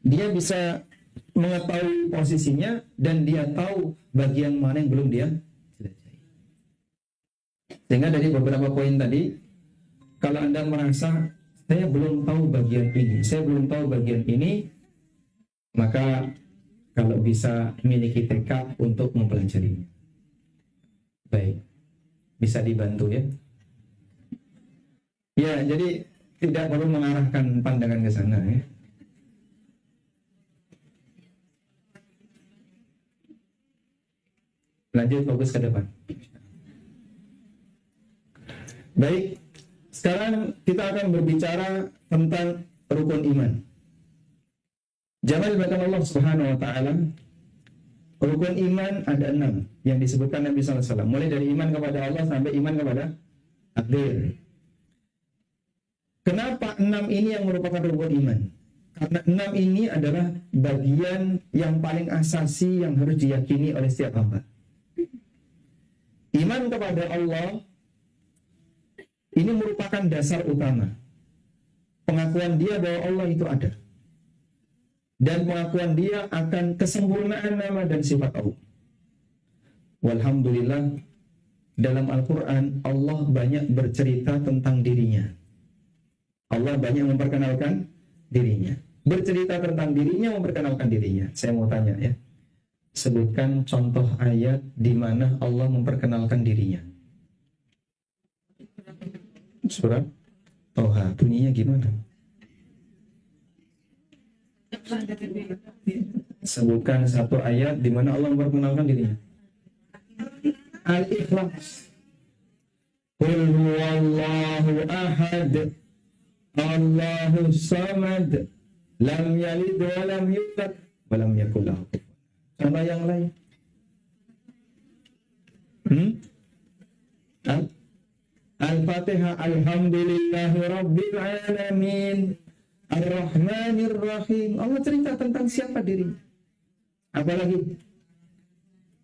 dia bisa mengetahui posisinya dan dia tahu bagian mana yang belum dia jelajahi. Sehingga dari beberapa poin tadi, kalau Anda merasa saya belum tahu bagian ini, saya belum tahu bagian ini, maka kalau bisa miliki tekad untuk mempelajarinya. Baik, bisa dibantu ya. Ya, jadi tidak perlu mengarahkan pandangan ke sana ya. Lanjut fokus ke depan. Baik, sekarang kita akan berbicara tentang rukun iman. Jangan dibatalkan Allah Subhanahu wa taala. Rukun iman ada 6 yang disebutkan Nabi SAW. Mulai dari iman kepada Allah sampai iman kepada takdir. Kenapa 6 ini yang merupakan rukun iman? Karena 6 ini adalah bagian yang paling asasi yang harus diyakini oleh setiap hamba. Iman kepada Allah ini merupakan dasar utama. Pengakuan dia bahwa Allah itu ada. Dan pengakuan dia akan kesempurnaan nama dan sifat Allah. Walhamdulillah, dalam Al-Quran Allah banyak bercerita tentang dirinya. Allah banyak memperkenalkan dirinya. Bercerita tentang dirinya, memperkenalkan dirinya. Saya mau tanya ya, sebutkan contoh ayat di mana Allah memperkenalkan dirinya. Surat Toha, bunyinya gimana? Sebutkan satu ayat di mana Allah memperkenalkan dirinya. Al-Ikhlas. Qul huwallahu ahad, Allahus samad, lam yalid wa lam yulad wa lam yakul lahu kufuwan. Contoh yang lain. Al-Fatihah. Alhamdulillahi rabbil alamin, Ar-Rahmanir Rahim. Allah cerita tentang siapa dirinya. Apalagi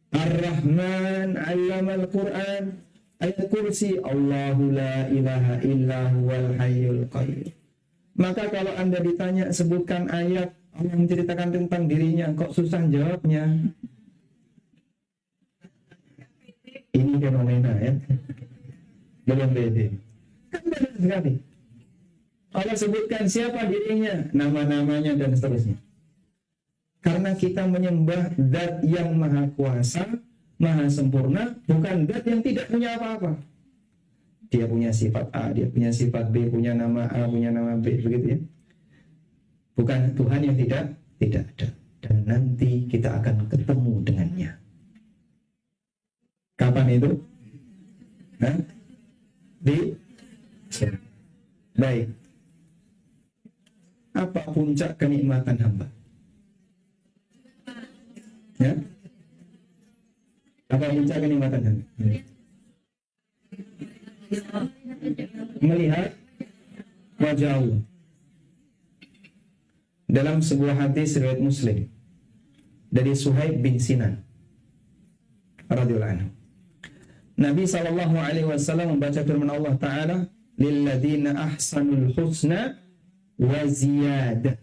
Ar-Rahman 'allamal Qur'an. Ayat kursi, Allahu la ilaha illa huwal hayyul qayyum. Maka kalau Anda ditanya sebutkan ayat Allah menceritakan tentang dirinya, kok susah jawabnya? Ini fenomena ya. Belum beda. Kan benar sekali. Allah sebutkan siapa dirinya, nama-namanya dan seterusnya. Karena kita menyembah zat yang maha kuasa, maha sempurna, bukan zat yang tidak punya apa-apa. Dia punya sifat A, dia punya sifat B, punya nama A, punya nama B, begitu ya. Bukan Tuhan yang tidak ada. Dan nanti kita akan ketemu dengannya. Kapan itu? Hah? Baik. Apa puncak kenikmatan hamba? Ya? Apa puncak kenikmatan hamba? Melihat wajah Allah. Dalam sebuah hadis riwayat Muslim dari Suhaib bin Sinan radhiyallahu anhu, Nabi SAW membaca firman Allah Ta'ala, lilladzina ahsanul husna wa ziyadah.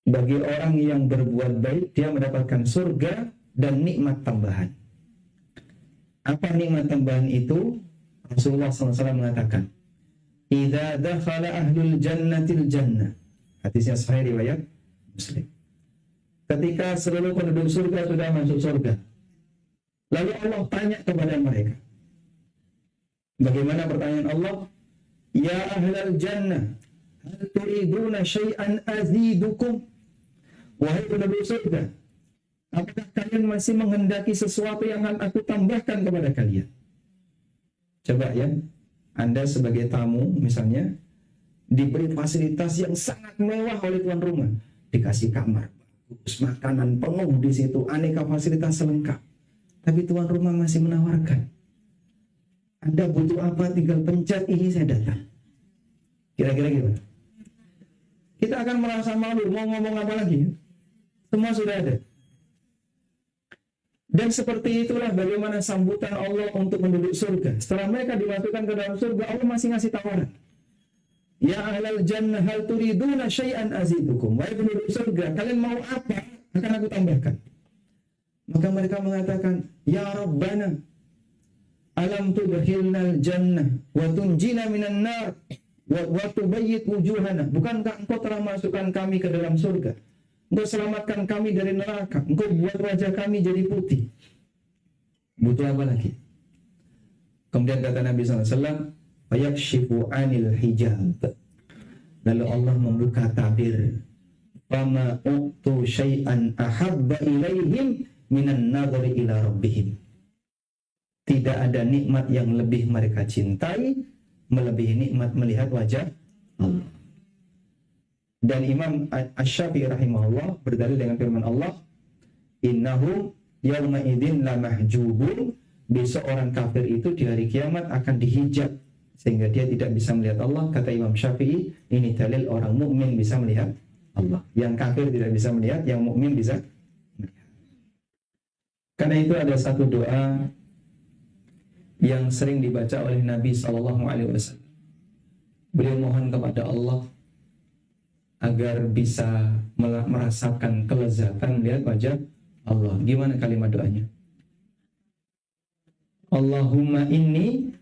Bagi orang yang berbuat baik, dia mendapatkan surga dan nikmat tambahan. Apa nikmat tambahan itu? Rasulullah SAW mengatakan, "Idza dakhala ahlul jannatil jannah." Hadisnya sahih riwayat Muslim. Ketika seluruh penduduk surga sudah masuk surga, lalu Allah tanya kepada mereka. Bagaimana pertanyaan Allah? "Ya ahlal jannah, hal turiduna syai'an azidukum?" Wahai penduduk surga, apakah kalian masih menghendaki sesuatu yang akan aku tambahkan kepada kalian? Coba ya, Anda sebagai tamu misalnya diberi fasilitas yang sangat mewah oleh tuan rumah, dikasih kamar bagus, makanan penuh di situ, aneka fasilitas lengkap. Tapi tuan rumah masih menawarkan, Anda butuh apa, tinggal pencet ini saya datang. Kira-kira gimana? Kita akan merasa malu, mau ngomong apa lagi? Semua sudah ada. Dan seperti itulah bagaimana sambutan Allah untuk penduduk surga. Setelah mereka dimasukkan ke dalam surga, Allah masih ngasih tawaran. "Ya ahlal jannah hal turiduna syai'an azidukum." Wahai penduduk surga, kalian mau apa? Akan aku tambahkan. Maka mereka mengatakan, "Ya Rabbana, alam tudkhilnal jannah wa tunjina minan nar wa tubayyit wujuhana." Bukankah engkau telah masukkan kami ke dalam surga? Engkau selamatkan kami dari neraka. Engkau buat wajah kami jadi putih. Butuh apa lagi? Kemudian kata Nabi SAW, "Fayakshifu anil hijab." Lalu Allah membuka tabir. "Fama u'tu syai'an ahabba ilaihim minan nadhari ila rabbihim." Tidak ada nikmat yang lebih mereka cintai melebihi nikmat melihat wajah Allah. Dan Imam Asy-Syafi'i rahimahullah berdalil dengan firman Allah, "Innahum yawma idzin la mahjubun." Besok orang kafir itu di hari kiamat akan dihijab sehingga dia tidak bisa melihat Allah. Kata Imam Syafi'i, ini dalil orang mukmin bisa melihat Allah. Yang kafir tidak bisa melihat, yang mukmin bisa melihat. Karena itu ada satu doa yang sering dibaca oleh Nabi SAW. Beliau mohon kepada Allah agar bisa merasakan kelezatan melihat wajah Allah. Gimana kalimat doanya? "Allahumma inni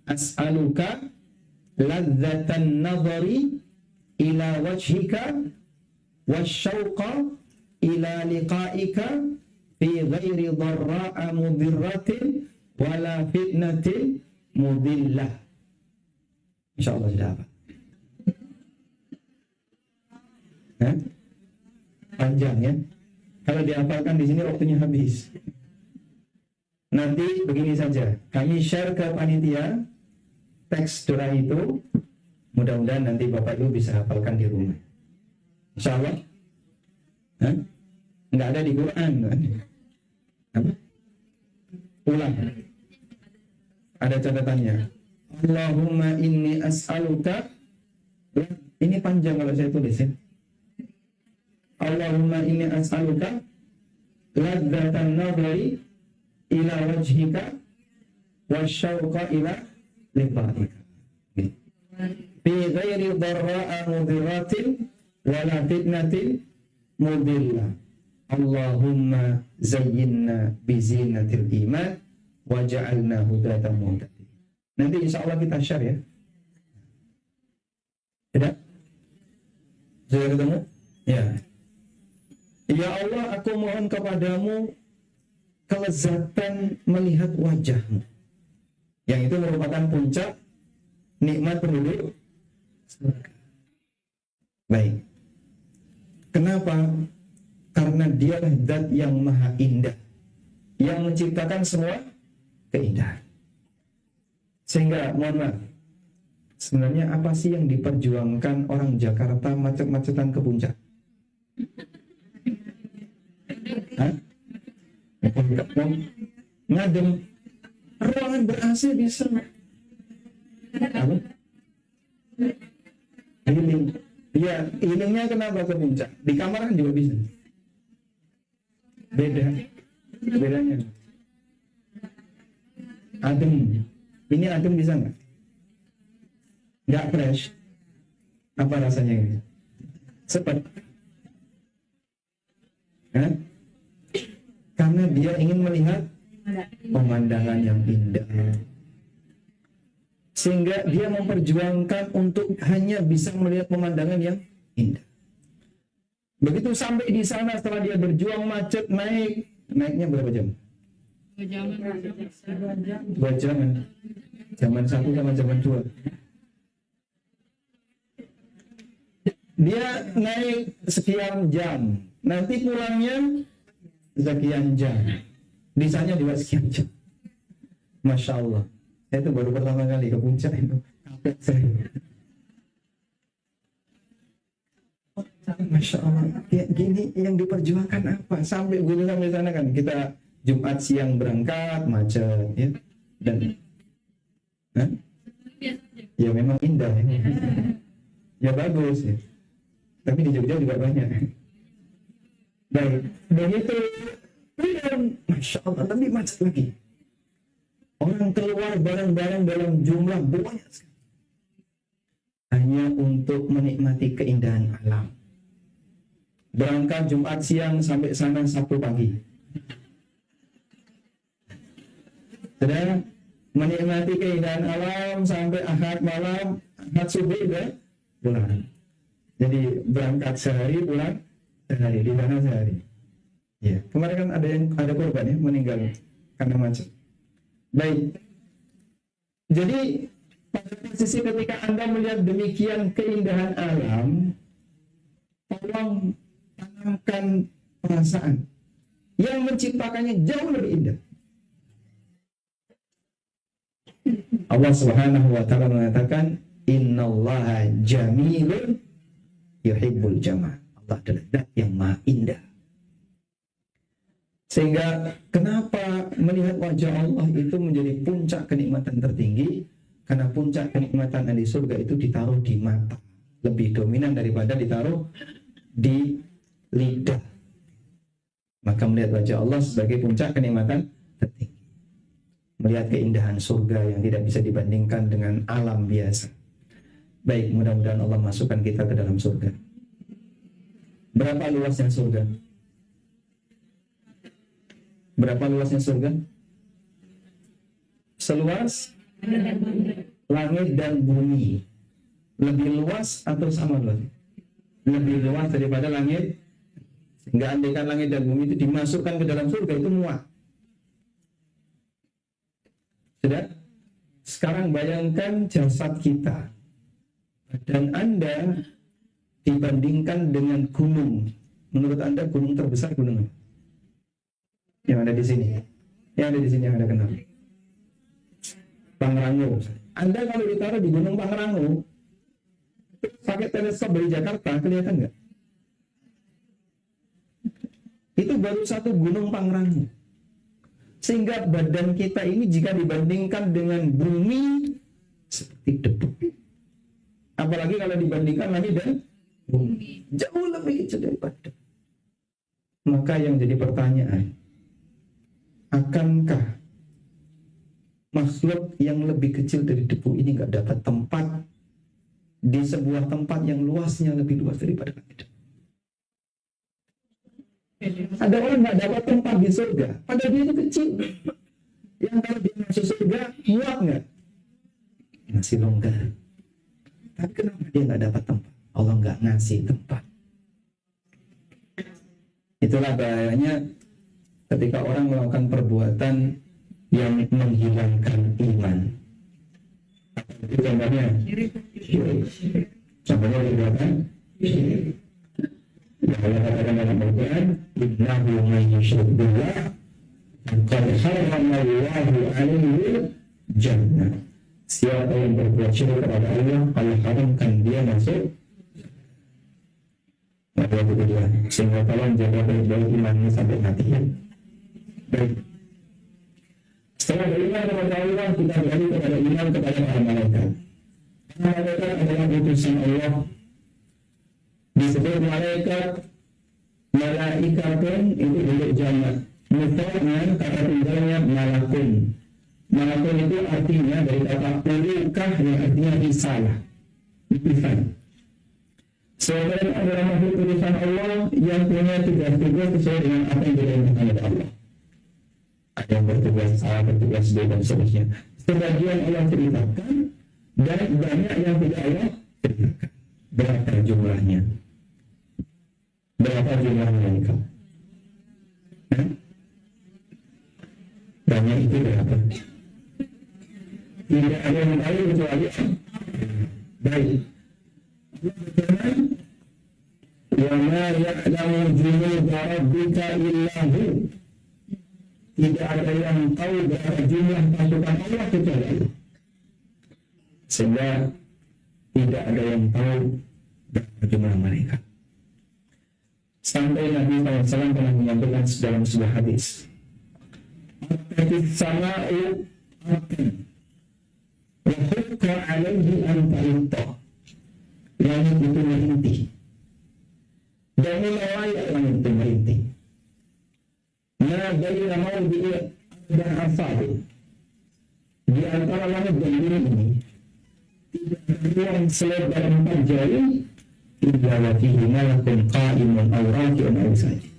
as'aluka ladzatan nadhari ila wajhika wasyauqa ila liqa'ika fi ghairi dharra'a mudirratin wala fitnatin mudillah." Insyaallah sudah apa? Panjang ya. Kalau dihafalkan di sini waktunya habis. Nanti begini saja, kami share ke panitia teks doa itu. Mudah-mudahan nanti Bapak Ibu bisa hafalkan di rumah. Insya Allah. Nggak ada di Quran. Apa? Ulang. Ada catatannya. Allahumma inni as'aluka. Ini panjang kalau saya tulis ya. Allahumma inni as'aluka ladzatan nadhari ila wajhika wasyauqa ila liqa'ika fi ghairi dharra'a mudiratin wala fitnatin mudillah. Allahumma zayyinna bizinatil iman waj'alna hudatan muhtadin. Nanti insya Allah kita share ya. Tidak? Sudah ketemu? Ya. Ya Allah, aku mohon kepadamu kelezatan melihat wajahmu. Yang itu merupakan puncak nikmat penduduk surga. Baik. Kenapa? Karena dialah zat yang maha indah, yang menciptakan semua keindahan. Sehingga, mohon maaf, sebenarnya apa sih yang diperjuangkan orang Jakarta macet-macetan ke puncak? Ngadem, ruangan ber-AC bisa. Apa? Healing. Ya, healingnya kenapa ke puncak? Di kamar kan juga bisa. Bedanya. Adem. Ini adem bisa nggak? Nggak fresh. Apa rasanya ini? Sepet. Hah? Karena dia ingin melihat pemandangan yang indah. Sehingga dia memperjuangkan untuk hanya bisa melihat pemandangan yang indah. Begitu sampai di sana, setelah dia berjuang macet, naiknya berapa jam? 2 jam. Zaman 1 sama zaman 2. Dia naik sekian jam, nanti pulangnya sekian jam, di sana juga sekian jam. Masya Allah, saya itu baru pertama kali ke puncak itu. Masya Allah, ya gini yang diperjuangkan apa? Sampai sana kan kita Jumat siang berangkat macet, ya, dan ya memang indah, ya bagus ya. Tapi di Jogja juga banyak. Baik, begitu, Masya Allah, tapi macet lagi. Orang keluar barang-barang dalam jumlah banyak sekali, hanya untuk menikmati keindahan alam. Berangkat Jumat siang sampai sana Sabtu pagi. Sudah menikmati keindahan alam sampai Ahad malam, Ahad subuh udah pulang. Jadi berangkat sehari, pulang sehari, di sana sehari. Ya, kemarin kan ada korban ya meninggal karena macet. Baik. Jadi pada posisi ketika Anda melihat demikian keindahan alam, tolong tanamkan perasaan yang menciptakannya jauh lebih indah. Allah Subhanahu wa taala mengatakan, "Innallaha jamilun yuhibbul jamal." Allah adalah zat yang maha indah. Sehingga kenapa melihat wajah Allah itu menjadi puncak kenikmatan tertinggi? Karena puncak kenikmatan di surga itu ditaruh di mata, lebih dominan daripada ditaruh di lidah. Maka melihat wajah Allah sebagai puncak kenikmatan tertinggi. Melihat keindahan surga yang tidak bisa dibandingkan dengan alam biasa. Baik, mudah-mudahan Allah masukkan kita ke dalam surga. Berapa luasnya surga? Berapa luasnya surga? Seluas langit dan bumi. Lebih luas atau sama luas? Lebih luas daripada langit. Sehingga andaikan langit dan bumi itu dimasukkan ke dalam surga, itu muat. Sudah? Sekarang bayangkan jasad kita dan Anda dibandingkan dengan gunung. Menurut Anda gunung terbesar gunung apa? Yang ada di sini. Yang ada di sini yang Anda kenal. Pangrango. Anda kalau ditaruh di gunung Pangrango, pakai teleskop dari Jakarta, kelihatan nggak? Itu baru satu gunung Pangrango. Sehingga badan kita ini jika dibandingkan dengan bumi seperti debu. Apalagi kalau dibandingkan langit dan bumi, jauh lebih kecil daripada. Maka yang jadi pertanyaan, akankah makhluk yang lebih kecil dari debu ini nggak dapat tempat di sebuah tempat yang luasnya lebih luas daripada langit? Ada orang nggak dapat tempat di surga, padahal dia itu kecil. Yang kalau dia masuk surga, muat nggak? Masih longgar. Tapi kenapa dia nggak dapat tempat? Allah nggak ngasih tempat. Itulah bahayanya ketika orang melakukan perbuatan yang menghilangkan iman. Itu contohnya. Contohnya perbuatan. Allah katakan dalam Al-Quran, "Innahu man yusyrik billah, faqad harrama Allahu 'alaihi jannah." Siapa yang berbuat syirik kepada Allah, Allah haramkan dia masuk neraka. Sehingga tolong jaga baik-baik imannya sampai mati. Baik. Setelah beriman kepada Allah, kita beralih kepada iman kepada para malaikat. Malaikat adalah utusan Allah. Disebut malaikat, malaikatun itu bentuk jamak. Mufradnya kata tunggalnya malakun. Malakun itu artinya dari kata ulukah yang artinya risalah. Utusan. Sebenarnya adalah makhluk tulisan Allah yang punya tugas-tugas sesuai dengan apa yang diperintahkan oleh Allah. Ada yang bertugas A, bertugas B, dan seterusnya. Sebagian Allah ceritakan, dan banyak yang tidak Allah ceritakan. Berapa jumlahnya? Berapa jumlah mereka? Banyak itu berapa? Tidak ada yang tahu kecuali baik. Wa ma ya'lamu junuda rabbika illa hu. Tidak ada yang tahu berapa jumlah pasukan Allah kecuali Allah. Sehingga tidak ada yang tahu berapa jumlah mereka. Sampai Nabi SAW pernah menyampaikan dalam sebuah hadis, "Atakis sama'u akan wa hukka alaihi anta'inta." Langit itu merintih, dan layak langit itu merintih. Ma baina mawdi'i dan asabi, di antara langit dan bumi ini tidak ada ruang selebar 4 jari illa wa fihi malakun qa'imun aw raki'un aw sajid.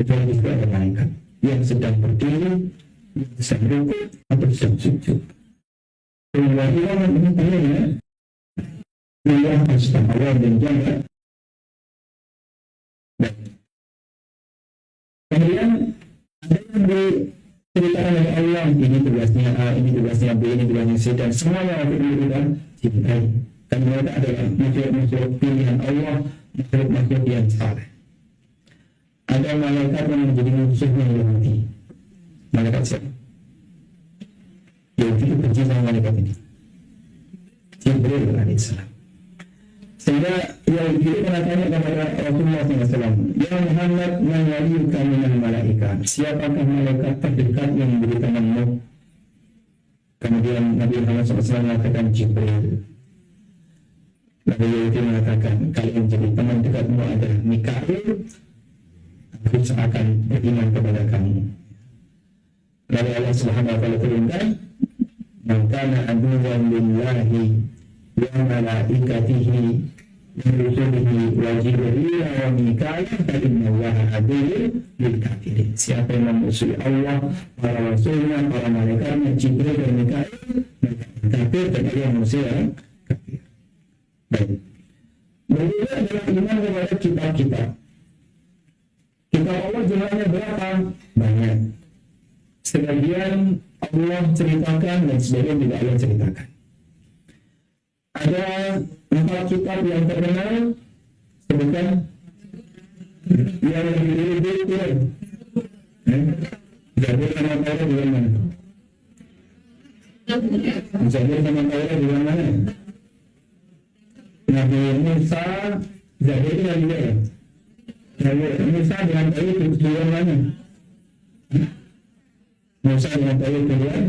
Kecuali itu ada malaikat yang sedang berdiri, yang sedang rukuk atau sedang sujud. Kemudian ini tanya, Allah pasukan Allah dan jaga. Kemudian ada yang diceritakan oleh Allah, ini tugasnya A, ini tugasnya B, ini tugasnya C, dan semuanya untuk diberikan cintai. Dan mereka adalah makhluk-makhluk pilihan Allah, makhluk-makhluk yang saleh. Ada malaikat yang menjadi musuhnya Yahudi. Malaikat siapa? Yahudi itu benci sama malaikat ini, Jibril alaihissalam. Sehingga Yahudi itu pernah tanya kepada Rasulullah SAW, "Ya Muhammad, man waliyuka minal malaikat?" Siapakah malaikat terdekat yang menjadi temanmu? Kemudian Nabi Muhammad SAW mengatakan Jibril. Lalu Yahudi mengatakan, "Kalau yang jadi teman dekatmu adalah Mikail, aku akan beriman kepada kamu." Lalu Allah Subhanahu wa taala turunkan, "Man kana aduwwan lillahi wa malaikatihi wa rusulihi wa jibril wa mikail fa inna Allaha aduwwun lil kafirin." Siapa yang memusuhi Allah, para rasulnya, para malaikatnya, Jibril dan Mikail, kafir, dan dia manusia kafir. Baik. Berikutnya adalah iman kepada kitab-kitab. Kitab Allah jumlahnya berapa? Banyak. Sebagian Allah ceritakan dan sebagian tidak Allah ceritakan. Ada 4 kitab yang terkenal, sebutkan yang lebih Quran. Zabur sama Taurat di mana? Zabur sama Taurat di mana? Nabi Musa, Zabur itu lagi dia. Nabi Musa dengan Taurat di mana? Musa dengan Taurat di mana?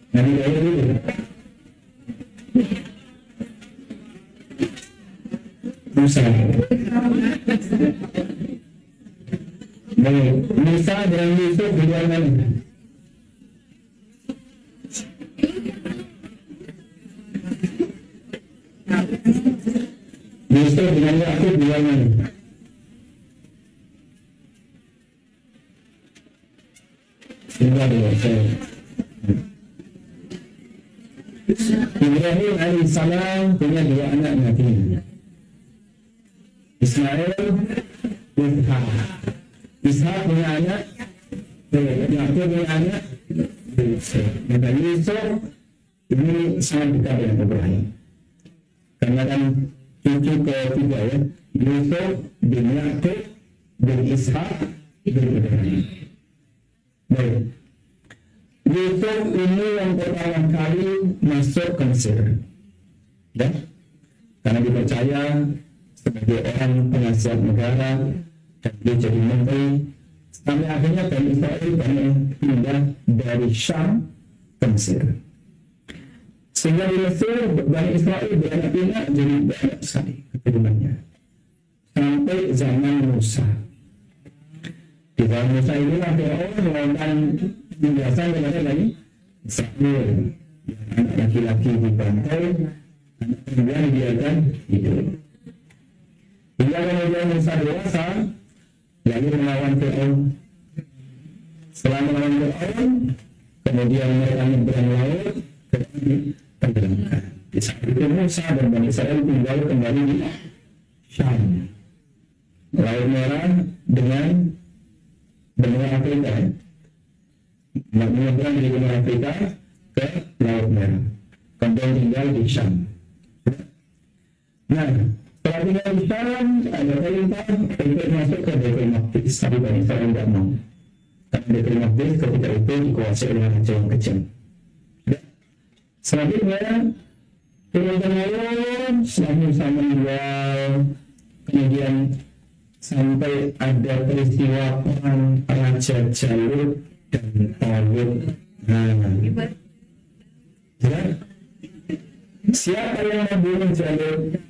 Nabi Daud itu Musa. Baik, Musa dan Yusuf di mana? Yusuf dengan Yakub di mana? Tinggal di mana? Ibrahim alaihissalam punya 2 anak Nabi, Ismail, Ishak. Ishak punya anak, Yakub punya anak, Yusuf. Maka Yusuf ini sangat dekat dengan Ibrahim, karena kan cucu ketiga ya, Yusuf bin Yakub bin Ishak bin Ibrahim. Baik. Yusuf ini yang pertama kali masuk ke Mesir, ya, karena dipercaya sebagai orang penasihat negara dan dia jadi menteri. Sampai akhirnya Bani Israel pindah dari Syam ke Mesir, sehingga di Mesir Bani Israel pindah jadi banyak sekali keturunannya sampai zaman Musa. Di zaman Musa inilah Fir'aun melakukan penjelasan kepada Bani Israel. anak laki-laki dibantai, anak perempuan dibiarkan hidup. Hingga kemudian Musa dewasa, lalu melawan Fir'aun. Setelah melawan Fir'aun, kemudian mereka menyeberang laut, tenggelamkan. Di saat itu Musa dan Bani Israel tinggal kembali di Syam, Laut Merah dengan benua Afrika. Menyeberang dari benua Afrika ke Laut Merah, kemudian tinggal di Syam. Nah, setelah tinggal di Syam, ada perintah untuk masuk ke Baitul Maqdis. Tapi Bani Israel tidak mau, karena Baitul Maqdis ketika itu dikuasai oleh raja yang kejam. Selanjutnya turun-temurun setelah Musa meninggal, kemudian sampai ada peristiwa perang Raja Jalut dan Talut. Ya, siapa yang membunuh Jalut?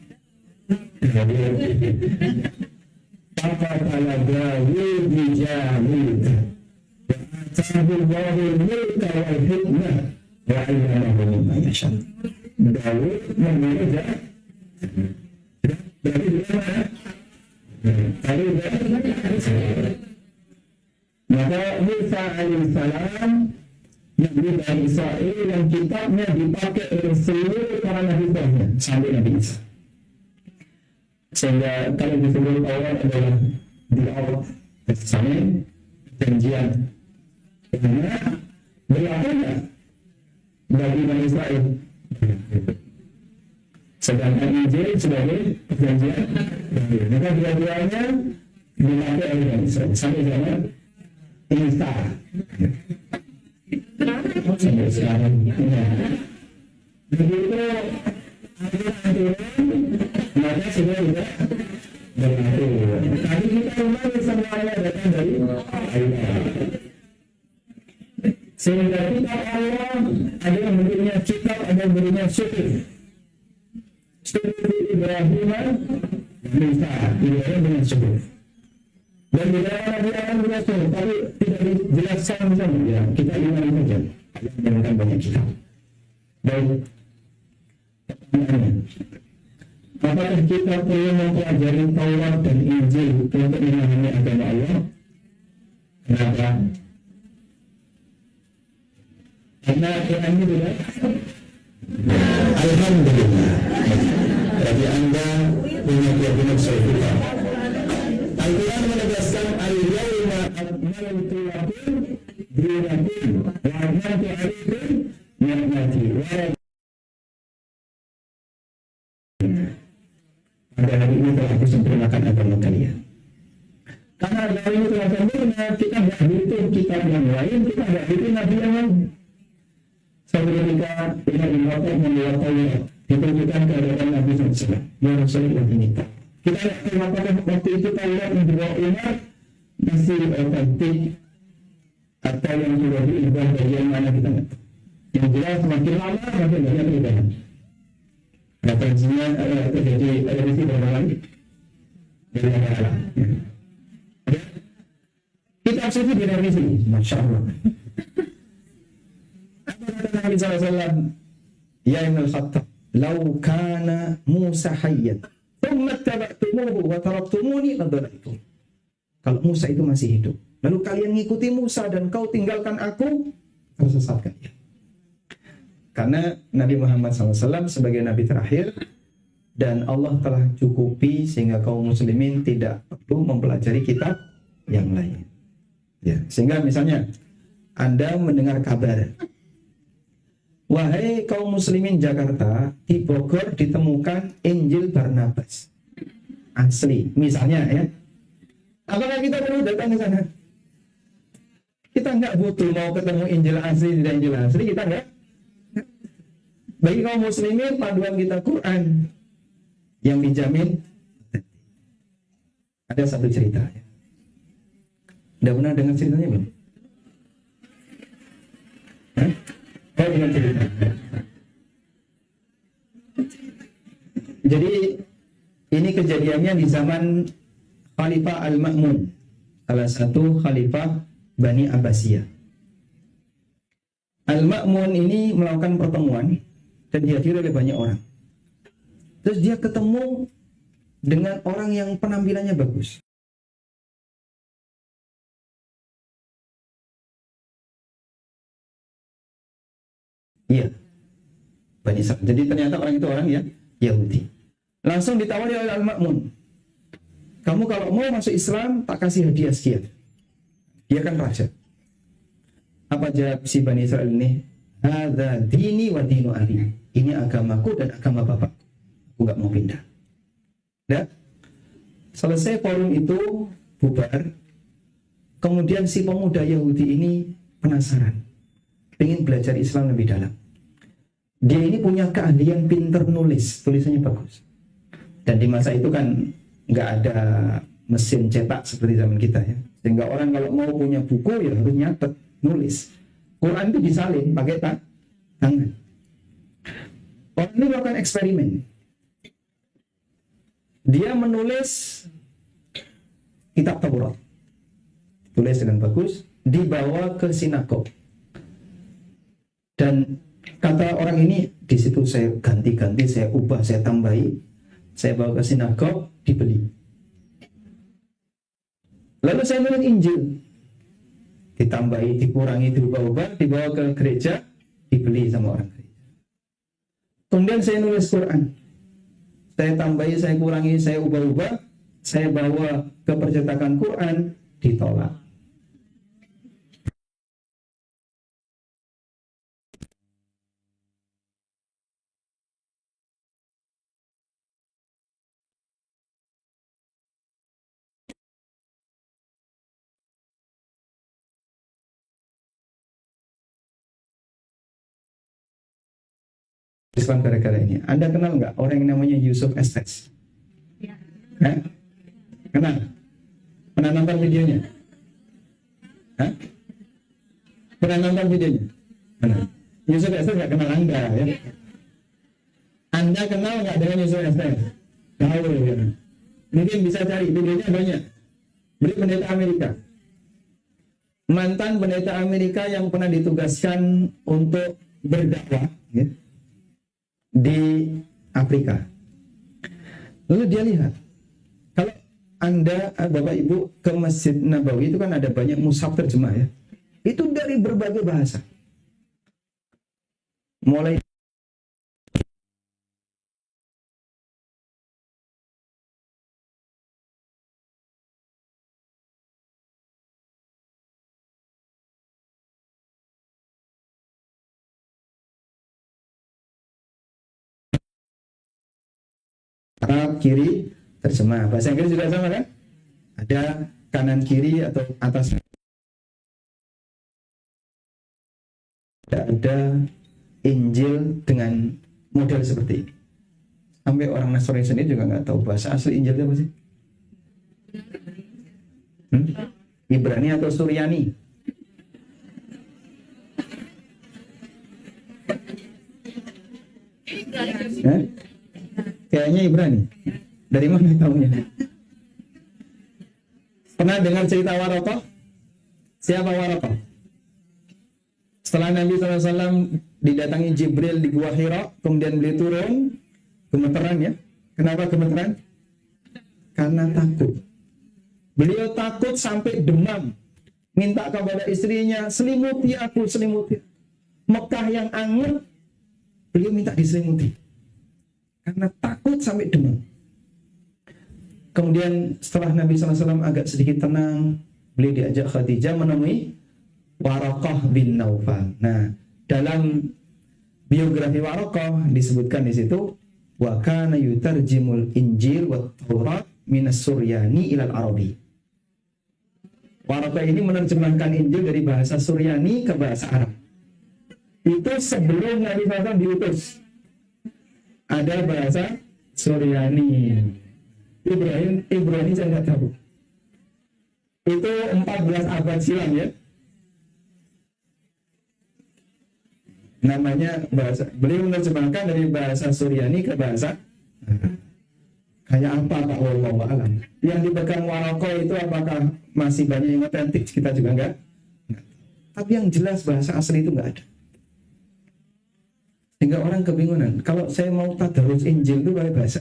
Apa kala Dawud di Jalut, Ta'abullahu mulka wal hikmah wa ilmahu mimma yasha. Dawud membunuh Jalut. Berarti di mana? Maka Musa alaihissalam Nabi Bani Israel yang kitabnya dipakai oleh seluruh para Nabi Tuhannya sampai Nabi Isa. Sehingga kalau disebut Allah adalah di Allah Testament, perjanjian, karena berlakunya bagi Bani Israel. Sedangkan Injil sebagai perjanjian baru. Maka dua-duanya dipakai oleh Bani Israel sampai zaman Isa. Sampai sekarang. Begitu aturan, maka sudah tidak berlaku. Tadi kita memang semuanya datang dari Allah. Sehingga kitab Allah ada yang bentuknya kitab, ada yang bentuknya suhuf. Suhuf Ibrahim Musa, Ibrahim dengan suhuf. Dan di dalam Nabi akan punya suhuf, tapi tidak dijelaskan misalnya. Ya, kita imani saja. Ada yang menemukan banyak kitab. Baik, pertanyaannya, apakah kita perlu mempelajari Taurat dan Injil untuk memahami agama Allah? Kenapa? Karena Quran itu tidak. Alhamdulillah. Bagi Anda punya keyakinan saya. Al-Quran menegaskan al-yawma akmaltu lakum dinakum wa atmamtu alaikum ni'mati wa pada hari ini telah aku sempurnakan agama kalian. Karena agama ini telah sempurna, kita tidak butuh kitab yang lain, kita tidak butuh nabi yang lain. Suatu ketika Imam Ibn Battah membuat Taurat, ditunjukkan kehadiran Nabi SAW. Ya Rasulullah ini. Kita lihat apakah waktu itu Taurat yang dibawa Umar masih otentik atau yang sudah diubah bagian mana kita nggak tahu. Yang jelas semakin lama semakin banyak perubahan. Referensinya terjadi revisi berapa lagi? Dari negara. Kitab suci direvisi, Masya Allah. Apa kata Nabi SAW? Ya Ibn al-Khattab, "Lau kana Musa hayyan, thumma taba'tumuhu wa taraktumuni ladhalaitum." Kalau Musa itu masih hidup, lalu kalian ngikuti Musa dan kau tinggalkan aku, tersesat kalian. Karena Nabi Muhammad SAW sebagai Nabi terakhir, dan Allah telah cukupi sehingga kaum muslimin tidak perlu mempelajari kitab yang lain. Ya, sehingga misalnya Anda mendengar kabar, wahai kaum muslimin Jakarta, di Bogor ditemukan Injil Barnabas asli, misalnya ya. Apakah kita perlu datang ke sana? Kita nggak butuh mau ketemu Injil asli tidak Injil asli, kita nggak. Bagi kaum muslimin paduan kita Quran yang dijamin. Ada satu cerita. Udah pernah dengar ceritanya belum? Oh, dengan cerita. Jadi ini kejadiannya di zaman Khalifah Al-Ma'mun, salah satu Khalifah Bani Abbasiyah. Al-Ma'mun ini melakukan pertemuan dan dihadiri oleh banyak orang. Terus dia ketemu dengan orang yang penampilannya bagus. Iya, Bani Israil. Jadi ternyata orang itu orang ya Yahudi. Langsung ditawari oleh Al-Ma'mun. Kamu kalau mau masuk Islam, tak kasih hadiah sekian. Dia kan raja. Apa jawab si Bani Israil ini? Hadza dini wa dinu abi. Ini agamaku dan agama bapak. Aku nggak mau pindah. Dan selesai forum itu bubar. Kemudian si pemuda Yahudi ini penasaran, ingin belajar Islam lebih dalam. Dia ini punya keahlian pinter nulis, tulisannya bagus. Dan di masa itu kan nggak ada mesin cetak seperti zaman kita ya. Sehingga orang kalau mau punya buku ya harus nyatet, nulis. Quran itu disalin pakai tangan. Orang ini melakukan eksperimen. Dia menulis kitab Taurat. Tulis dengan bagus, dibawa ke sinagog. Dan kata orang ini, di situ saya ganti-ganti, saya ubah, saya tambahi, saya bawa ke sinagog, dibeli. Lalu saya nulis Injil, ditambahi, dikurangi, diubah-ubah, dibawa ke gereja, dibeli sama orang gereja. Kemudian saya nulis Quran, saya tambahi, saya kurangi, saya ubah-ubah, saya bawa ke percetakan Quran, ditolak. Islam gara-gara ini. Anda kenal nggak orang yang namanya Yusuf Estes? Ya. Kenal? Pernah nonton videonya? Hah? Pernah nonton videonya? Pernah. Yusuf Estes nggak kenal Anda ya? Anda kenal nggak dengan Yusuf Estes? Tahu ya? Mungkin bisa cari videonya banyak. Beri pendeta Amerika. Mantan pendeta Amerika yang pernah ditugaskan untuk berdakwah ya, di Afrika. Lalu dia lihat, kalau Anda, Bapak Ibu, ke Masjid Nabawi itu kan ada banyak mushaf terjemah ya. Itu dari berbagai bahasa. Mulai Arab kiri terjemah. Bahasa Inggris juga sama kan? Ada kanan kiri atau atas. Ada Injil dengan model seperti ini. Sampai orang Nasrani sendiri juga nggak tahu bahasa asli Injil itu apa sih? Ibrani atau Suryani? Kayaknya Ibrani. Dari mana tahunya? Pernah dengar cerita Warokoh? Siapa Warokoh? Setelah Nabi SAW didatangi Jibril di Gua Hira, kemudian beliau turun, gemeteran ya. Kenapa gemeteran? Karena takut. Beliau takut sampai demam. Minta kepada istrinya, selimuti aku, selimuti. Mekah yang anget, beliau minta diselimuti. Karena takut sampai demam. Kemudian setelah Nabi SAW agak sedikit tenang, beliau diajak Khadijah menemui Warokoh bin Naufal. Nah, dalam biografi Warokoh disebutkan di situ, wa kana yutarjimul Injil wa Taurat minas Suryani ilal Arabi. Warokoh ini menerjemahkan Injil dari bahasa Suryani ke bahasa Arab. Itu sebelum Nabi SAW diutus. Ada bahasa Suryani. Ibrani saya nggak tahu. Itu 14 abad silam ya. Namanya bahasa, beliau menerjemahkan dari bahasa Suryani ke bahasa kayak apa Pak wallahu alam. Yang dipegang Warokoh itu apakah masih banyak yang otentik, kita juga enggak. Tapi yang jelas bahasa asli itu enggak ada. Sehingga orang kebingungan. Kalau saya mau tadarus Injil itu pakai bahasa,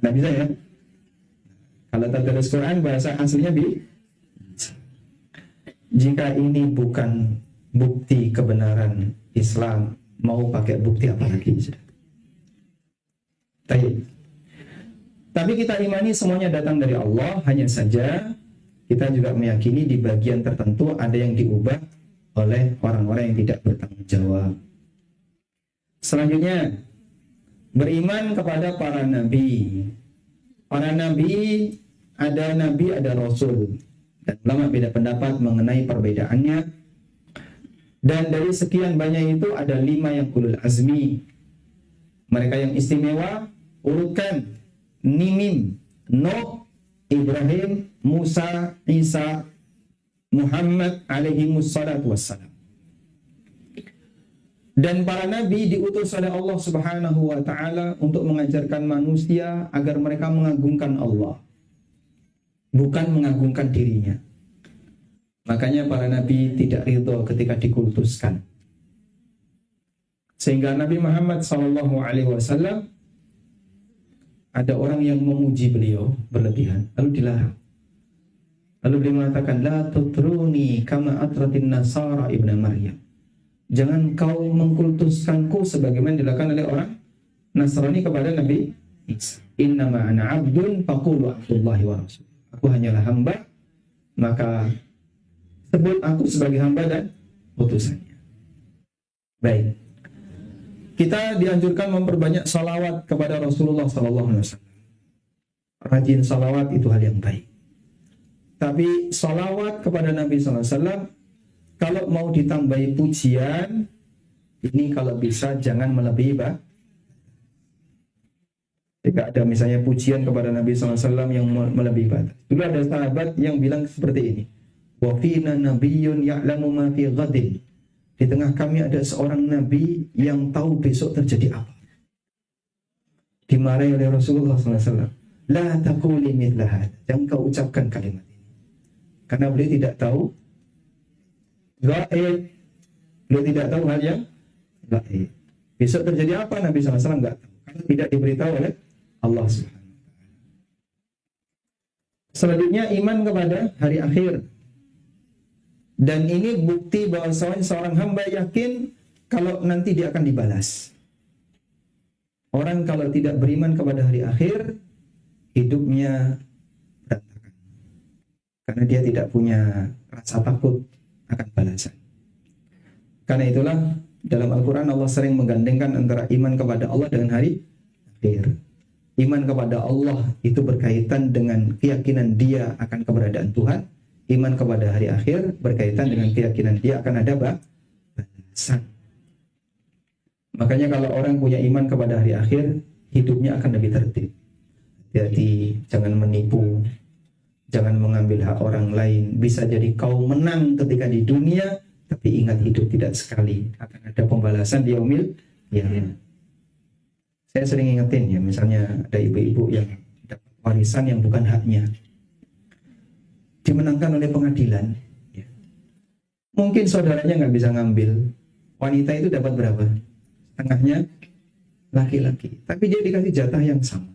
nggak bisa ya. Kalau tadarus Quran bahasa aslinya jika ini bukan bukti kebenaran Islam, mau pakai bukti apa lagi? Tapi kita imani semuanya datang dari Allah. Hanya saja kita juga meyakini di bagian tertentu ada yang diubah oleh orang-orang yang tidak bertanggung jawab. Selanjutnya, beriman kepada para nabi. Para nabi, ada rasul. Dan ulama beda pendapat mengenai perbedaannya. Dan dari sekian banyak itu ada 5 yang ulul azmi. Mereka yang istimewa, urutkan Nimim, Nuh, Ibrahim, Musa, Isa, Muhammad alaihimus salatu wassalam. Dan para nabi diutus oleh Allah Subhanahu wa taala untuk mengajarkan manusia agar mereka mengagungkan Allah, bukan mengagungkan dirinya. Makanya para nabi tidak ridho ketika dikultuskan. Sehingga Nabi Muhammad SAW ada orang yang memuji beliau berlebihan, lalu dilarang. Lalu beliau mengatakan, la tutruni kama atratin nasara ibna Maryam. Jangan kau mengkultuskanku sebagaimana dilakukan oleh orang Nasrani kepada Nabi Isa. Innama ana abdun faqulu abdullahi wa rasul. Aku hanyalah hamba, maka sebut aku sebagai hamba dan utusannya. Baik. Kita dianjurkan memperbanyak salawat kepada Rasulullah SAW. Rajin salawat itu hal yang baik. Tapi salawat kepada Nabi SAW, kalau mau ditambahi pujian, ini kalau bisa jangan melebihi jika ada misalnya pujian kepada Nabi SAW yang melebihi batas. Dulu ada sahabat yang bilang seperti ini. Wa fina nabiyyun ya'lamu ma fi ghadin. Di tengah kami ada seorang nabi yang tahu besok terjadi apa. Dimarahi oleh Rasulullah SAW. La taquli mithla hadza. Jangan kau ucapkan kalimat ini. Karena beliau tidak tahu gaib. Beliau tidak tahu hal yang gaib. Besok terjadi apa Nabi SAW enggak tahu. Karena tidak diberitahu oleh Allah Subhanahu wa taala. Selanjutnya iman kepada hari akhir. Dan ini bukti bahwa seorang hamba yakin kalau nanti dia akan dibalas. Orang kalau tidak beriman kepada hari akhir, hidupnya berantakan. Karena dia tidak punya rasa takut akan balasan. Karena itulah dalam Al-Quran Allah sering menggandengkan antara iman kepada Allah dengan hari akhir. Iman kepada Allah itu berkaitan dengan keyakinan dia akan keberadaan Tuhan. Iman kepada hari akhir berkaitan dengan keyakinan dia akan ada balasan. Makanya kalau orang punya iman kepada hari akhir, hidupnya akan lebih tertib. Jadi jangan menipu, jangan mengambil hak orang lain. Bisa jadi kau menang ketika di dunia, tapi ingat hidup tidak sekali. Akan ada pembalasan di yaumil qiyamah. Saya sering ingetin ya, misalnya ada ibu-ibu yang dapat warisan yang bukan haknya, dimenangkan oleh pengadilan, ya. Mungkin saudaranya nggak bisa ngambil. Wanita itu dapat berapa? Setengahnya laki-laki, tapi dia dikasih jatah yang sama,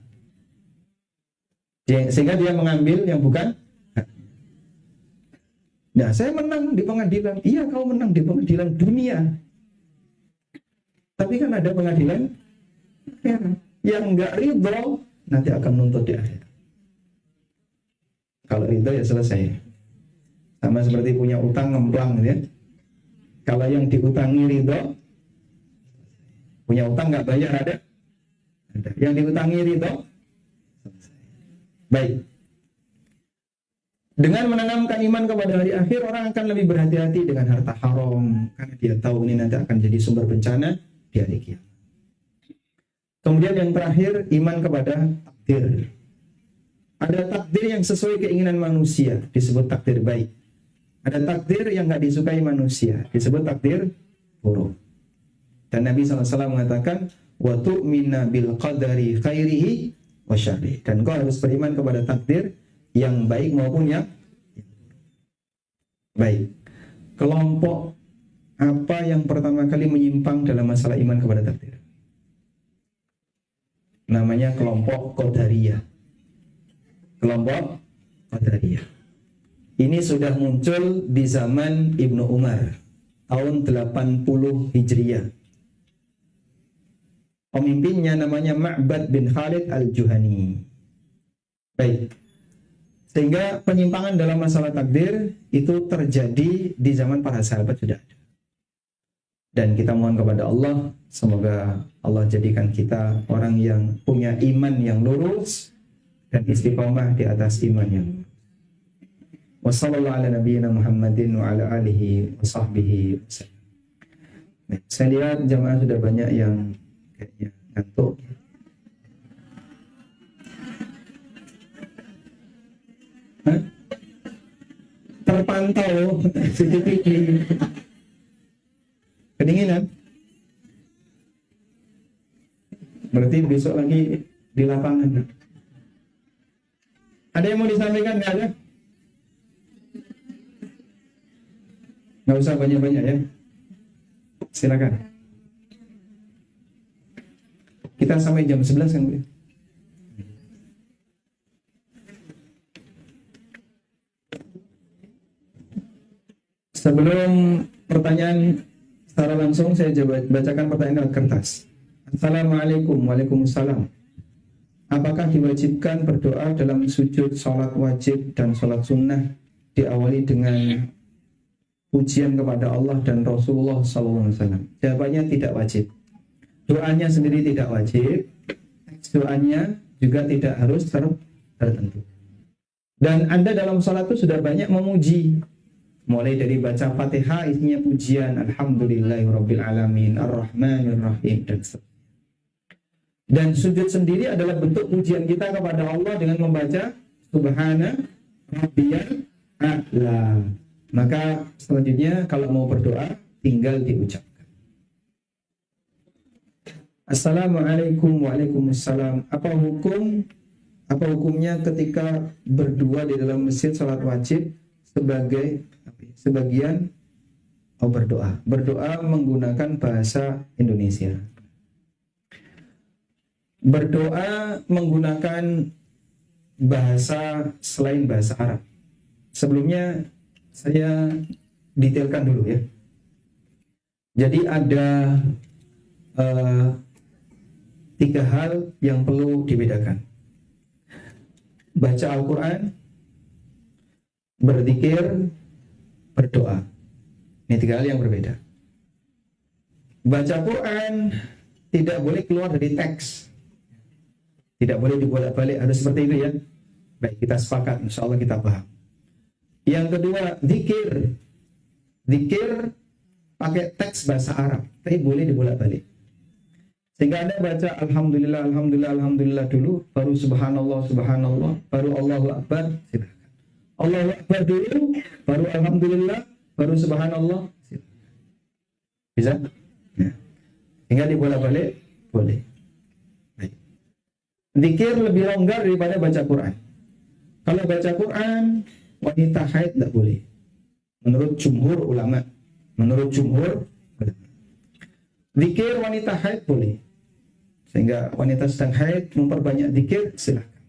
sehingga dia mengambil yang bukan haknya. Nah, saya menang di pengadilan. Iya, kau menang di pengadilan dunia, tapi kan ada pengadilan akhirat. Yang nggak ridho nanti akan nuntut di akhirat. Kalau ridho ya selesai. Sama seperti punya utang ngemplang ya. Kalau yang diutangi ridho, punya utang nggak bayar ada. Yang diutangi ridho, selesai. Baik. Dengan menanamkan iman kepada hari akhir, orang akan lebih berhati-hati dengan harta haram, karena dia tahu ini nanti akan jadi sumber bencana di hari kiamat. Kemudian yang terakhir, iman kepada takdir. Ada takdir yang sesuai keinginan manusia, disebut takdir baik. Ada takdir yang nggak disukai manusia, disebut takdir buruk. Dan Nabi SAW mengatakan, wa tu'mina bil qadari khairihi wa syarrihi. Dan kau harus beriman kepada takdir yang baik maupun yang baik. Kelompok apa yang pertama kali menyimpang dalam masalah iman kepada takdir? Namanya kelompok Qadariyah. Kelompok Qadariyah. Ini sudah muncul di zaman Ibnu Umar, tahun 80 Hijriah. Pemimpinnya namanya Ma'bad bin Khalid Al-Juhani. Baik. Sehingga penyimpangan dalam masalah takdir itu terjadi di zaman para sahabat sudah ada. Dan kita mohon kepada Allah, semoga Allah jadikan kita orang yang punya iman yang lurus dan istiqomah di atas iman yang lurus. Wassallallahu ala nabiyyina Muhammadin wa ala alihi wa sahbihi wasallam. Saya lihat jamaah sudah banyak yang kayaknya ngantuk. Terpantau CCTV. Kedinginan? Berarti besok lagi di lapangan. Ada yang mau disampaikan? Nggak ada? Nggak usah banyak-banyak ya. Silakan. Kita sampai jam 11 kan, Bu? Sebelum pertanyaan secara langsung, saya bacakan pertanyaan lewat kertas. Assalamualaikum. Waalaikumsalam. Apakah diwajibkan berdoa dalam sujud sholat wajib dan sholat sunnah diawali dengan pujian kepada Allah dan Rasulullah SAW? Jawabannya tidak wajib. Doanya sendiri tidak wajib. Teks doanya juga tidak harus tertentu. Dan Anda dalam sholat itu sudah banyak memuji. Mulai dari baca Fatihah isinya pujian, Alhamdulillahirabbil alamin, Ar-Rahmanir Rahim, dan seterusnya. Dan sujud sendiri adalah bentuk pujian kita kepada Allah dengan membaca Subhana Rabbiyal A'la. Maka selanjutnya kalau mau berdoa tinggal diucapkan. Assalamualaikum. Waalaikumsalam. Apa hukumnya ketika berdua di dalam masjid salat wajib sebagian berdoa menggunakan bahasa Indonesia. Berdoa menggunakan bahasa selain bahasa Arab. Sebelumnya saya detailkan dulu ya. Jadi ada 3 hal yang perlu dibedakan. Baca Al-Quran, berzikir, berdoa. Ini 3 hal yang berbeda. Baca Quran tidak boleh keluar dari teks. Tidak boleh dibolak-balik, harus seperti itu ya. Baik, kita sepakat, insya Allah kita paham. Yang kedua, zikir. Zikir pakai teks bahasa Arab, tapi boleh dibolak-balik. Sehingga Anda baca Alhamdulillah, Alhamdulillah, Alhamdulillah dulu, baru Subhanallah, Subhanallah, baru Allahu Akbar, silakan. Allahu Akbar dulu, baru Alhamdulillah, baru Subhanallah, silakan. Bisa? Ya. Sehingga dibolak-balik, boleh. Zikir lebih longgar daripada baca Quran. Kalau baca Quran, wanita haid tidak boleh. Menurut jumhur ulama. Zikir wanita haid boleh. Sehingga wanita sedang haid memperbanyak zikir, silahkan.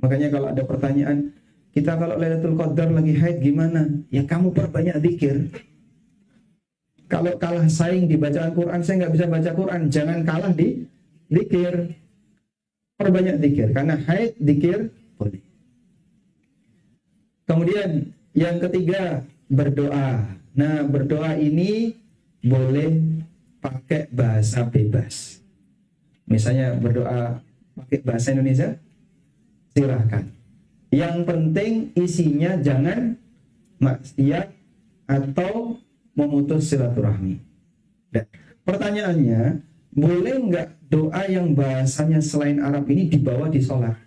Makanya kalau ada pertanyaan, kita kalau Lailatul Qadar lagi haid gimana? Ya kamu perbanyak zikir. Kalau kalah saing di bacaan Quran, saya nggak bisa baca Quran. Jangan kalah di zikir. Perbanyak zikir, karena haid zikir boleh. Kemudian yang ketiga, berdoa. Nah, berdoa ini boleh pakai bahasa bebas. Misalnya berdoa pakai bahasa Indonesia, silahkan. Yang penting isinya jangan maksiat atau memutus silaturahmi. Dan pertanyaannya, boleh nggak doa yang bahasanya selain Arab ini dibawa di sholat?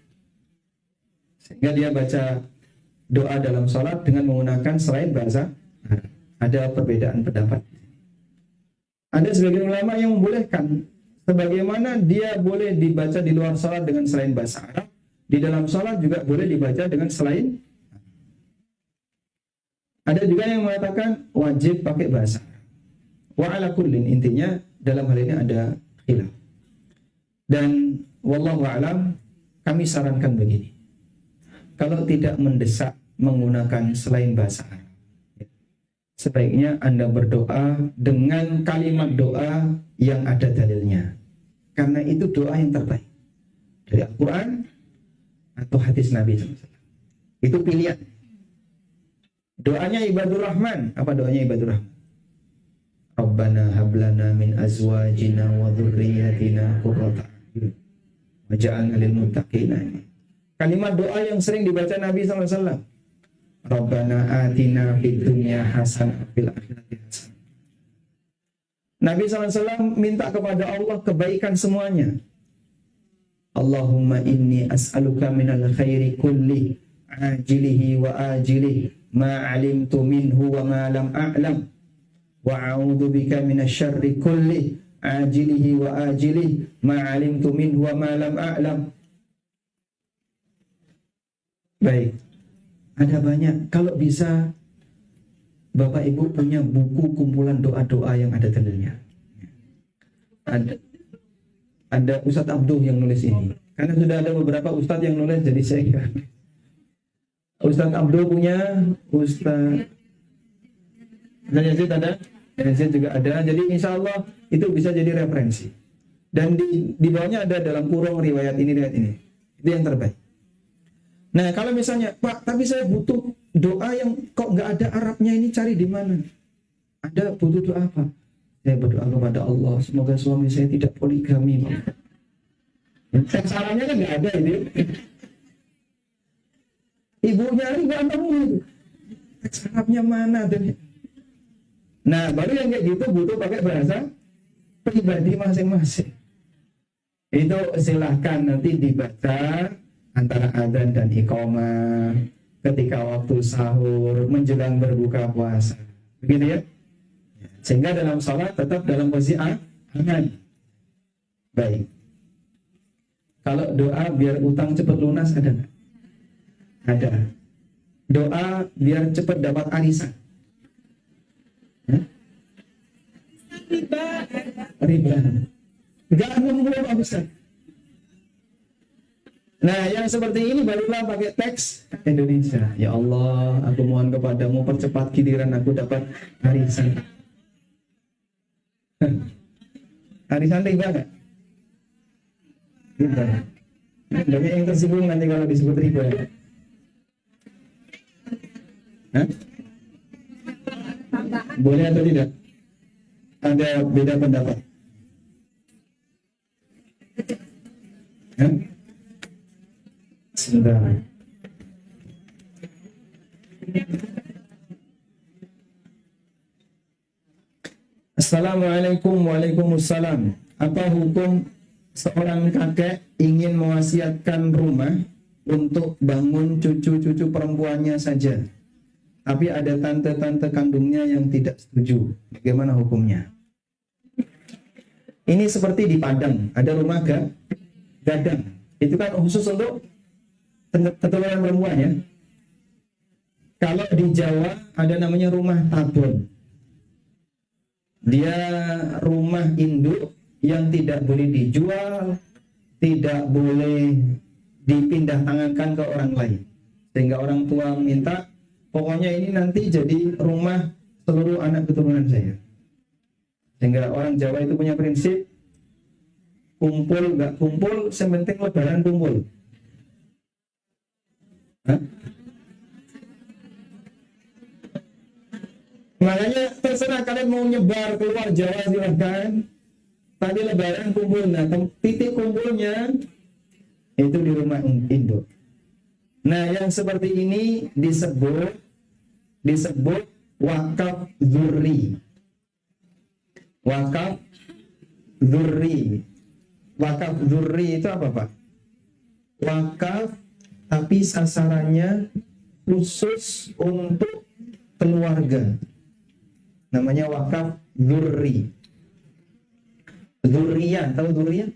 Sehingga dia baca doa dalam sholat dengan menggunakan selain bahasa Arab. Ada perbedaan pendapat. Ada sebagian ulama yang membolehkan. Sebagaimana dia boleh dibaca di luar sholat dengan selain bahasa Arab, di dalam sholat juga boleh dibaca dengan selain. Ada juga yang mengatakan wajib pakai bahasa Arab. Wa ala kullin, intinya dalam hal ini ada khilaf. Dan wallahu a'lam, kami sarankan begini. Kalau tidak mendesak menggunakan selain bahasa Arab, sebaiknya Anda berdoa dengan kalimat doa yang ada dalilnya. Karena itu doa yang terbaik. Dari Al-Quran atau hadis Nabi SAW. Itu pilihan. Doanya ibadur rahman. Apa doanya ibadur rahman? Rabbana hablana min azwajina wa dhurriyyatina qurrata a'yun waj'alna lil muttaqina. Kalimat doa yang sering dibaca Nabi SAW. Rabbana atina fid dunya hasanah fil akhirati hasanah. Nabi SAW minta kepada Allah kebaikan semuanya. Allahumma inni as'aluka minal khairi kulli ajilihi wa ajilihi ma alimtu minhu wa ma lam a'lam wa a'udzu bika minasyarri kulli ajilihi wa ajilihi ma alimtu minhu wa ma lam a'lam. Baik, ada banyak. Kalau bisa Bapak Ibu punya buku kumpulan doa-doa yang ada dalilnya. Ada Ustadz Abdul yang nulis ini. Karena sudah ada beberapa Ustadz yang nulis, jadi saya kira Ustadz Abdul punya, Ustadz Yazid ada, Yazid juga ada. Jadi insya Allah itu bisa jadi referensi. Dan di bawahnya ada dalam kurung riwayat ini, riwayat ini. Itu yang terbaik. Nah kalau misalnya, Pak, tapi saya butuh doa yang kok nggak ada Arabnya, ini cari di mana? Ada butuh doa apa? Saya berdoa kepada Allah, semoga suami saya tidak poligami. Caranya kan nggak ada ini. Ibu nyari nggak nemu. Arabnya mana? Nah baru yang kayak gitu butuh pakai bahasa pribadi masing-masing. Itu silahkan nanti dibaca antara adzan dan iqamah, ketika waktu sahur, menjelang berbuka puasa. Begitu ya? Sehingga dalam salat tetap dalam posisi aman. Baik. Kalau doa biar utang cepat lunas ada nggak? Ada. Doa biar cepat dapat arisan. Riba. Enggak nemu Pak Ustaz. Nah, yang seperti ini barulah pakai teks Indonesia. Ya Allah, aku mohon kepadamu percepat giliran aku dapat arisan. Arisan riba nggak? Riba. Banyak yang tersinggung nanti kalau disebut riba. Hah? Boleh atau tidak? Ada beda pendapat? Hah? Sebentar. Assalamualaikum. Waalaikumsalam. Apa hukum seorang kakek ingin mewasiatkan rumah untuk bangun cucu-cucu perempuannya saja, tapi ada tante-tante kandungnya yang tidak setuju? Bagaimana hukumnya? Ini seperti di Padang, ada rumah gadang. Itu kan khusus untuk keturunan perempuan ya. Kalau di Jawa ada namanya rumah tabon. Dia rumah induk yang tidak boleh dijual, tidak boleh dipindah tangankan ke orang lain. Sehingga orang tua minta, pokoknya ini nanti jadi rumah seluruh anak keturunan saya. Sehingga orang Jawa itu punya prinsip, kumpul nggak kumpul, sementing lebaran kumpul. Hah? Makanya terserah kalian mau nyebar keluar Jawa silahkan, tapi lebaran kumpul. Nah, titik kumpulnya itu di rumah induk. Nah, yang seperti ini disebut wakaf dzurri. Wakaf dzurri. Wakaf dzurri itu apa, Pak? Wakaf tapi sasarannya khusus untuk keluarga. Namanya wakaf dzurri. Dzurriyah, tahu dzurriyah?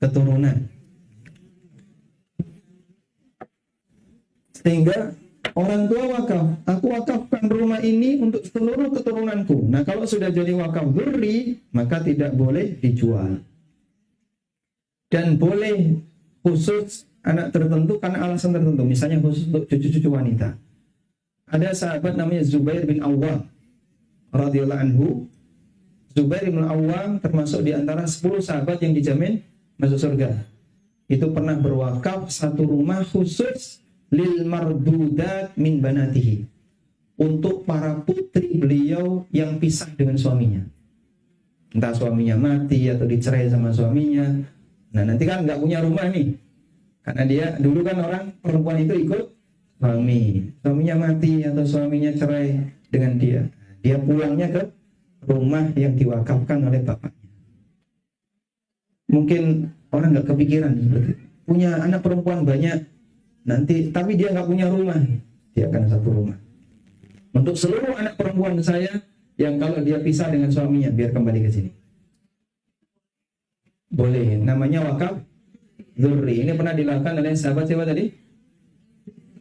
Keturunan. Sehingga orang tua wakaf, aku wakafkan rumah ini untuk seluruh keturunanku. Nah, kalau sudah jadi wakaf dzurri, maka tidak boleh dijual. Dan boleh khusus anak tertentu karena alasan tertentu. Misalnya khusus untuk cucu-cucu wanita. Ada sahabat namanya Zubair bin Awwam radhiyallahu anhu. Zubair bin Awwam termasuk di antara 10 sahabat yang dijamin masuk surga. Itu pernah berwakaf satu rumah khusus lil mardudat min banatihi, untuk para putri beliau yang pisah dengan suaminya. Entah suaminya mati atau dicerai sama suaminya. Nah, nanti kan nggak punya rumah nih. Karena dia dulu kan orang perempuan itu ikut suaminya mati atau suaminya cerai dengan dia. Dia pulangnya ke rumah yang diwakafkan oleh bapaknya. Mungkin orang nggak kepikiran seperti itu. Punya anak perempuan banyak, nanti tapi dia nggak punya rumah, dia akan satu rumah. Untuk seluruh anak perempuan saya yang kalau dia pisah dengan suaminya, biar kembali ke sini. Boleh, namanya wakaf dzurri. Ini pernah dilakukan oleh sahabat siapa tadi?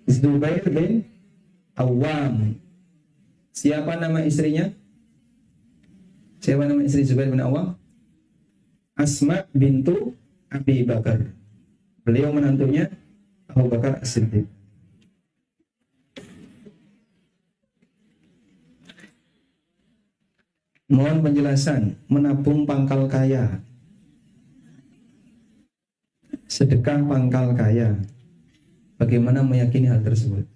Zubair bin Awwam. Siapa nama istrinya? Siapa nama istri Zubair bin Awwam? Asma bintu Abi Bakar. Beliau menantunya Abu Bakar As-Siddiq. Mohon penjelasan menabung pangkal kaya. Sedekah pangkal kaya. Bagaimana meyakini hal tersebut?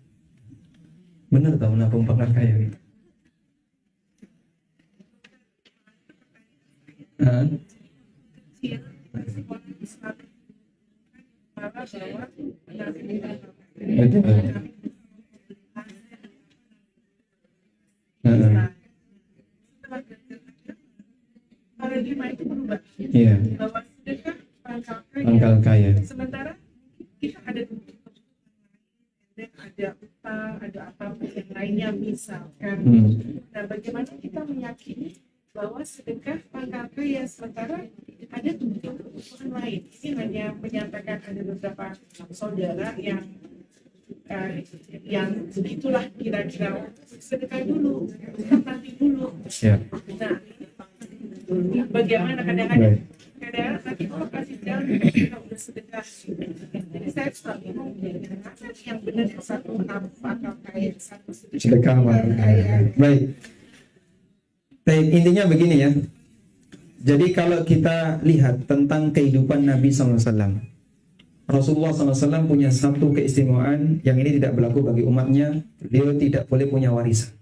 Benar tahu menabung pangkal kaya gitu? Paradigma itu berubah. Iya. Bahwa sedekah Pangkal kaya. Sementara kita ada dan ada utang, ada apa yang lainnya misalkan. Nah, bagaimana kita meyakini bahwa sedekah pangkal kaya sementara ada kebutuhan lain. Ini hanya menyatakan ada beberapa saudara yang begitulah kira-kira sedekah dulu, nanti dulu. Ya. Nah, bagaimana kadang-kadang nanti kalau kasih jalan kita udah sedekah. Jadi saya selalu bingung mana yang benar, yang satu pangkal kaya, satu Sedekah pangkal kaya. Baik. Baik, intinya begini ya. Jadi kalau kita lihat tentang kehidupan Nabi SAW, Rasulullah SAW punya satu keistimewaan yang ini tidak berlaku bagi umatnya. Beliau tidak boleh punya warisan.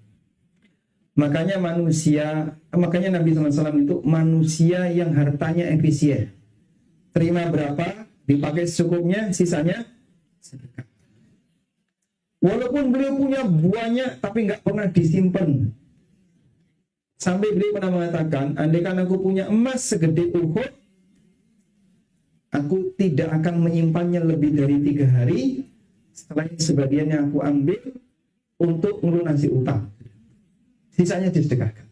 Makanya Nabi SAW itu manusia yang hartanya efisien. Terima berapa, dipakai secukupnya, sisanya sedekah. Walaupun beliau punya banyak, tapi nggak pernah disimpan. Sampai beliau pernah mengatakan, andaikan aku punya emas segede Uhud, aku tidak akan menyimpannya lebih dari 3 hari. Setelah ini sebagiannya aku ambil untuk melunasi utang. Sisanya disedekahkan.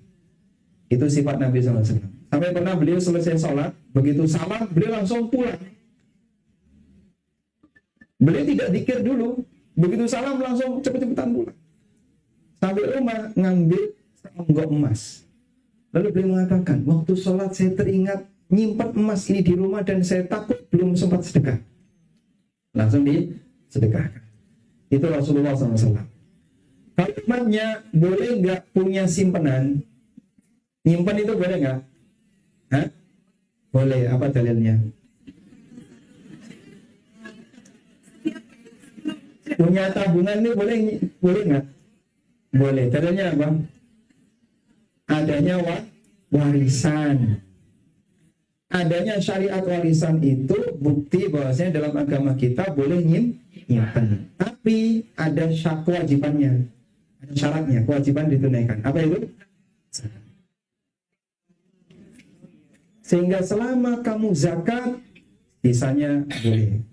Itu sifat Nabi SAW. Sampai pernah beliau selesai sholat, begitu salam, beliau langsung pulang. Beliau tidak zikir dulu, begitu salam langsung cepet-cepetan pulang. Sampai rumah ngambil seonggok emas. Lalu beliau mengatakan, waktu sholat saya teringat nyimpan emas ini di rumah dan saya takut belum sempat sedekah. Langsung disedekahkan. Itu Rasulullah SAW. Kalau umatnya boleh nggak punya simpenan? Nyimpan itu boleh nggak? Hah? Boleh. Apa dalilnya? Punya tabungan ini boleh nggak? Boleh. Dalilnya apa? Adanya warisan. Adanya syariat warisan itu bukti bahwasanya dalam agama kita boleh nyimpan. Tapi ada kewajibannya, ada syaratnya, kewajiban ditunaikan. Apa itu? Sehingga selama kamu zakat, sisanya boleh.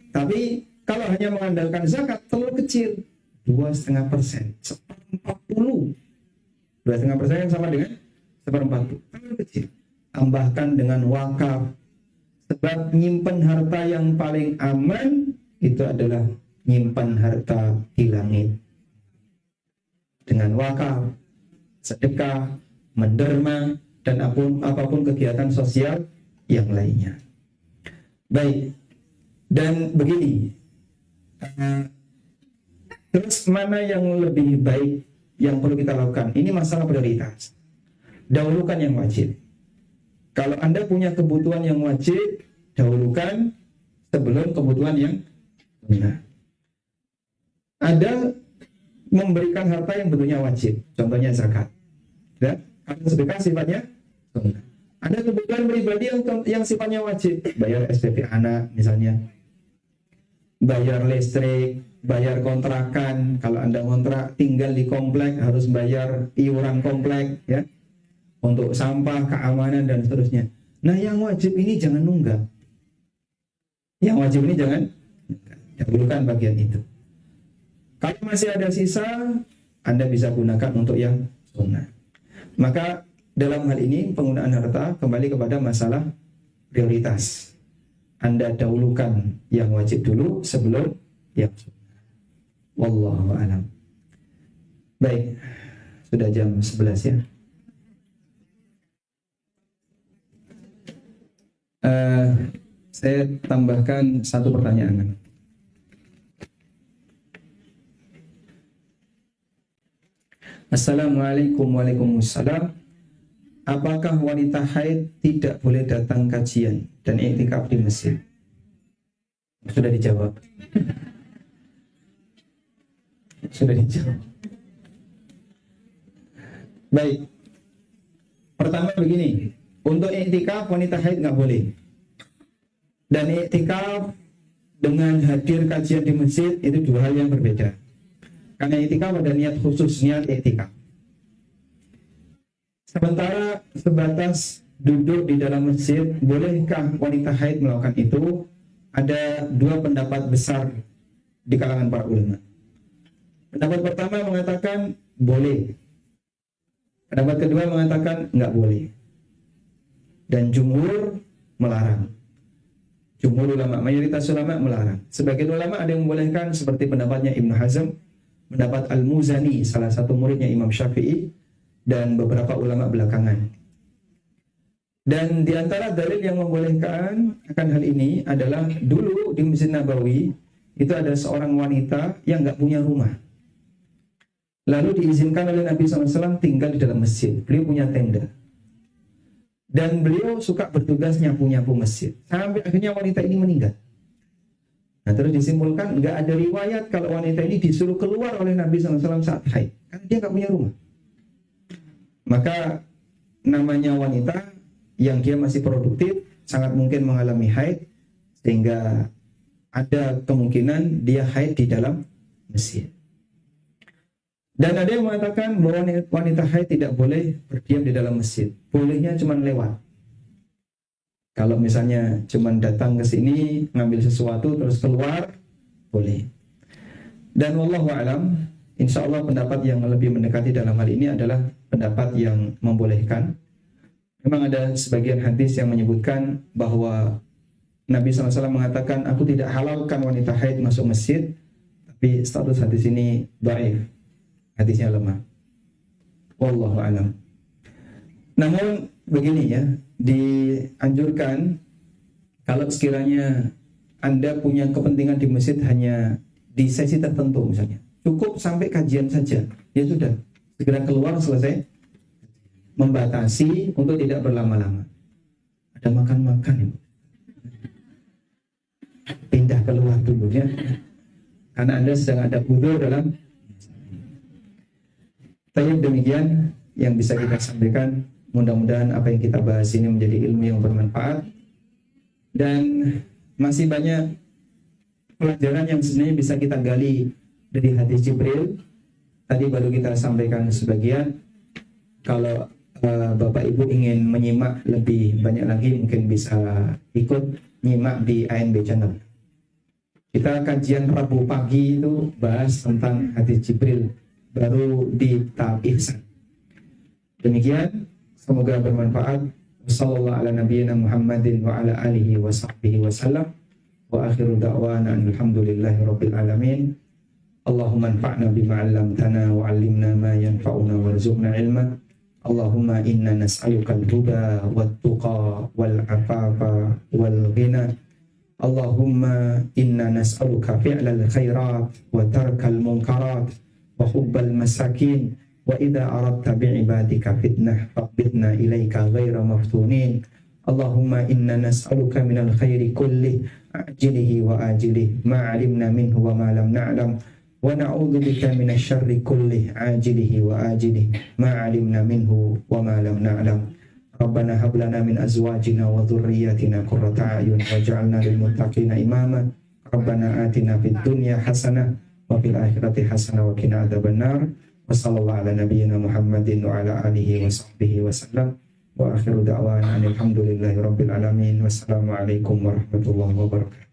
Tapi kalau hanya mengandalkan zakat, terlalu kecil, 2,5%, 1/40. 2,5% yang sama dengan 1/40, terlalu kecil. Tambahkan dengan wakaf. Sebab nyimpan harta yang paling aman itu adalah nyimpan harta di langit. dengan wakaf, sedekah, menderma, dan apapun kegiatan sosial yang lainnya. Baik, dan begini, terus mana yang lebih baik yang perlu kita lakukan? Ini masalah prioritas. Dahulukan yang wajib. Kalau Anda punya kebutuhan yang wajib, dahulukan sebelum kebutuhan yang sunnah. Ada memberikan harta yang bentuknya wajib, contohnya zakat. Ya, karena sedekah sifatnya sunnah. Ada kebutuhan pribadi yang sifatnya wajib, bayar SPP anak misalnya, bayar listrik, bayar kontrakan. Kalau Anda kontrak tinggal di komplek harus bayar iuran komplek, ya, untuk sampah, keamanan dan seterusnya. Nah, yang wajib ini jangan nunggak. Yang wajib ini jangan dahulukan bagian itu. Kalau masih ada sisa, Anda bisa gunakan untuk yang sunnah. Maka dalam hal ini penggunaan harta kembali kepada masalah prioritas. Anda dahulukan yang wajib dulu sebelum yang sunnah. Wallahu a'lam. Baik, sudah jam 11 ya. Saya tambahkan satu pertanyaan. Assalamualaikum. Waalaikumsalam. Apakah wanita haid tidak boleh datang kajian dan iktikaf di masjid? Sudah dijawab. Sudah dijawab. Baik. Pertama begini, untuk iktikaf wanita haid nggak boleh. Dan iktikaf dengan hadir kajian di masjid itu dua hal yang berbeda. Karena iktikaf ada niat khusus, niat iktikaf. Sementara sebatas duduk di dalam masjid, bolehkah wanita haid melakukan itu? Ada dua pendapat besar di kalangan para ulama. Pendapat pertama mengatakan boleh. Pendapat kedua mengatakan nggak boleh. Dan jumhur melarang. Jumhur ulama, mayoritas ulama melarang. Sebagian ulama ada yang membolehkan seperti pendapatnya Ibnu Hazm, pendapat Al-Muzani, salah satu muridnya Imam Syafi'i, dan beberapa ulama belakangan. Dan di antara dalil yang membolehkan akan hal ini adalah dulu di Masjid Nabawi itu ada seorang wanita yang nggak punya rumah. Lalu diizinkan oleh Nabi SAW tinggal di dalam masjid. Beliau punya tenda. Dan beliau suka bertugas nyapu-nyapu masjid. Sampai akhirnya wanita ini meninggal. Nah, terus disimpulkan nggak ada riwayat kalau wanita ini disuruh keluar oleh Nabi SAW saat haid. Karena dia nggak punya rumah. Maka namanya wanita yang dia masih produktif sangat mungkin mengalami haid, sehingga ada kemungkinan dia haid di dalam masjid. Dan ada yang mengatakan bahwa wanita haid tidak boleh berdiam di dalam masjid. Bolehnya cuma lewat. Kalau misalnya cuma datang ke sini ngambil sesuatu terus keluar, boleh. Dan wallahu a'lam, insya Allah pendapat yang lebih mendekati dalam hal ini adalah pendapat yang membolehkan. Memang ada sebagian hadis yang menyebutkan bahwa Nabi SAW mengatakan, aku tidak halalkan wanita haid masuk masjid, tapi status hadis ini dhaif, hadisnya lemah. Wallahu a'lam. Namun begini ya, dianjurkan kalau sekiranya Anda punya kepentingan di masjid hanya di sesi tertentu misalnya, cukup sampai kajian saja, ya sudah, segera keluar selesai. Membatasi untuk tidak berlama-lama. Ada makan-makan ya, pindah keluar dulu ya, karena Anda sedang ada butuh dalam. Tapi demikian yang bisa kita sampaikan. Mudah-mudahan apa yang kita bahas ini menjadi ilmu yang bermanfaat. Dan masih banyak pelajaran yang sebenarnya bisa kita gali dari hadis Jibril. Tadi baru kita sampaikan sebagian. Kalau Bapak Ibu ingin menyimak lebih banyak lagi, mungkin bisa ikut nyimak di ANB Channel. Kita kajian Rabu pagi itu bahas tentang hadis Jibril, baru di tahap ihsan. Demikian, semoga bermanfaat. Wassallallahu ala nabiyyina Muhammadin wa ala alihi wa sahbihi wa sallam. Wa akhiru da'wana alhamdulillahi rabbil alamin. Allahumma anfa'na bima 'allamtana wa 'allimna ma yanfa'una warzuqna ilma. Allahumma inna nas'aluka al-huda wat-tuqa wal-'afafa wal-ghina. Allahumma inna nas'aluka fi'lal khairat wa tarkal munkarat wa hubbal masakin wa idza aradta bi'ibadika fitnah faqbidna ilaika ghaira maftunin. Allahumma inna nas'aluka minal khairi kulli ajilihi wa ajilihi ma 'alimna minhu wa ma lam na'lam wa na'udzu bika minasy syarri kulli ajilihi wa ajilihi ma 'alimna minhu wa ma lam na'lam. Rabbana hab lana min azwajina wa dhurriyyatina qurrata a'yun waj'alna lil muttaqina imama. Rabbana atina fid dunya hasanah wa fil akhirati hasanah wa qina adzabannar. Wa sallallahu ala nabiyyina Muhammadin wa ala alihi wa sahbihi wa sallam. Wa akhiru da'wana alhamdulillahi rabbil alamin. Wassalamu alaikum warahmatullahi wabarakatuh.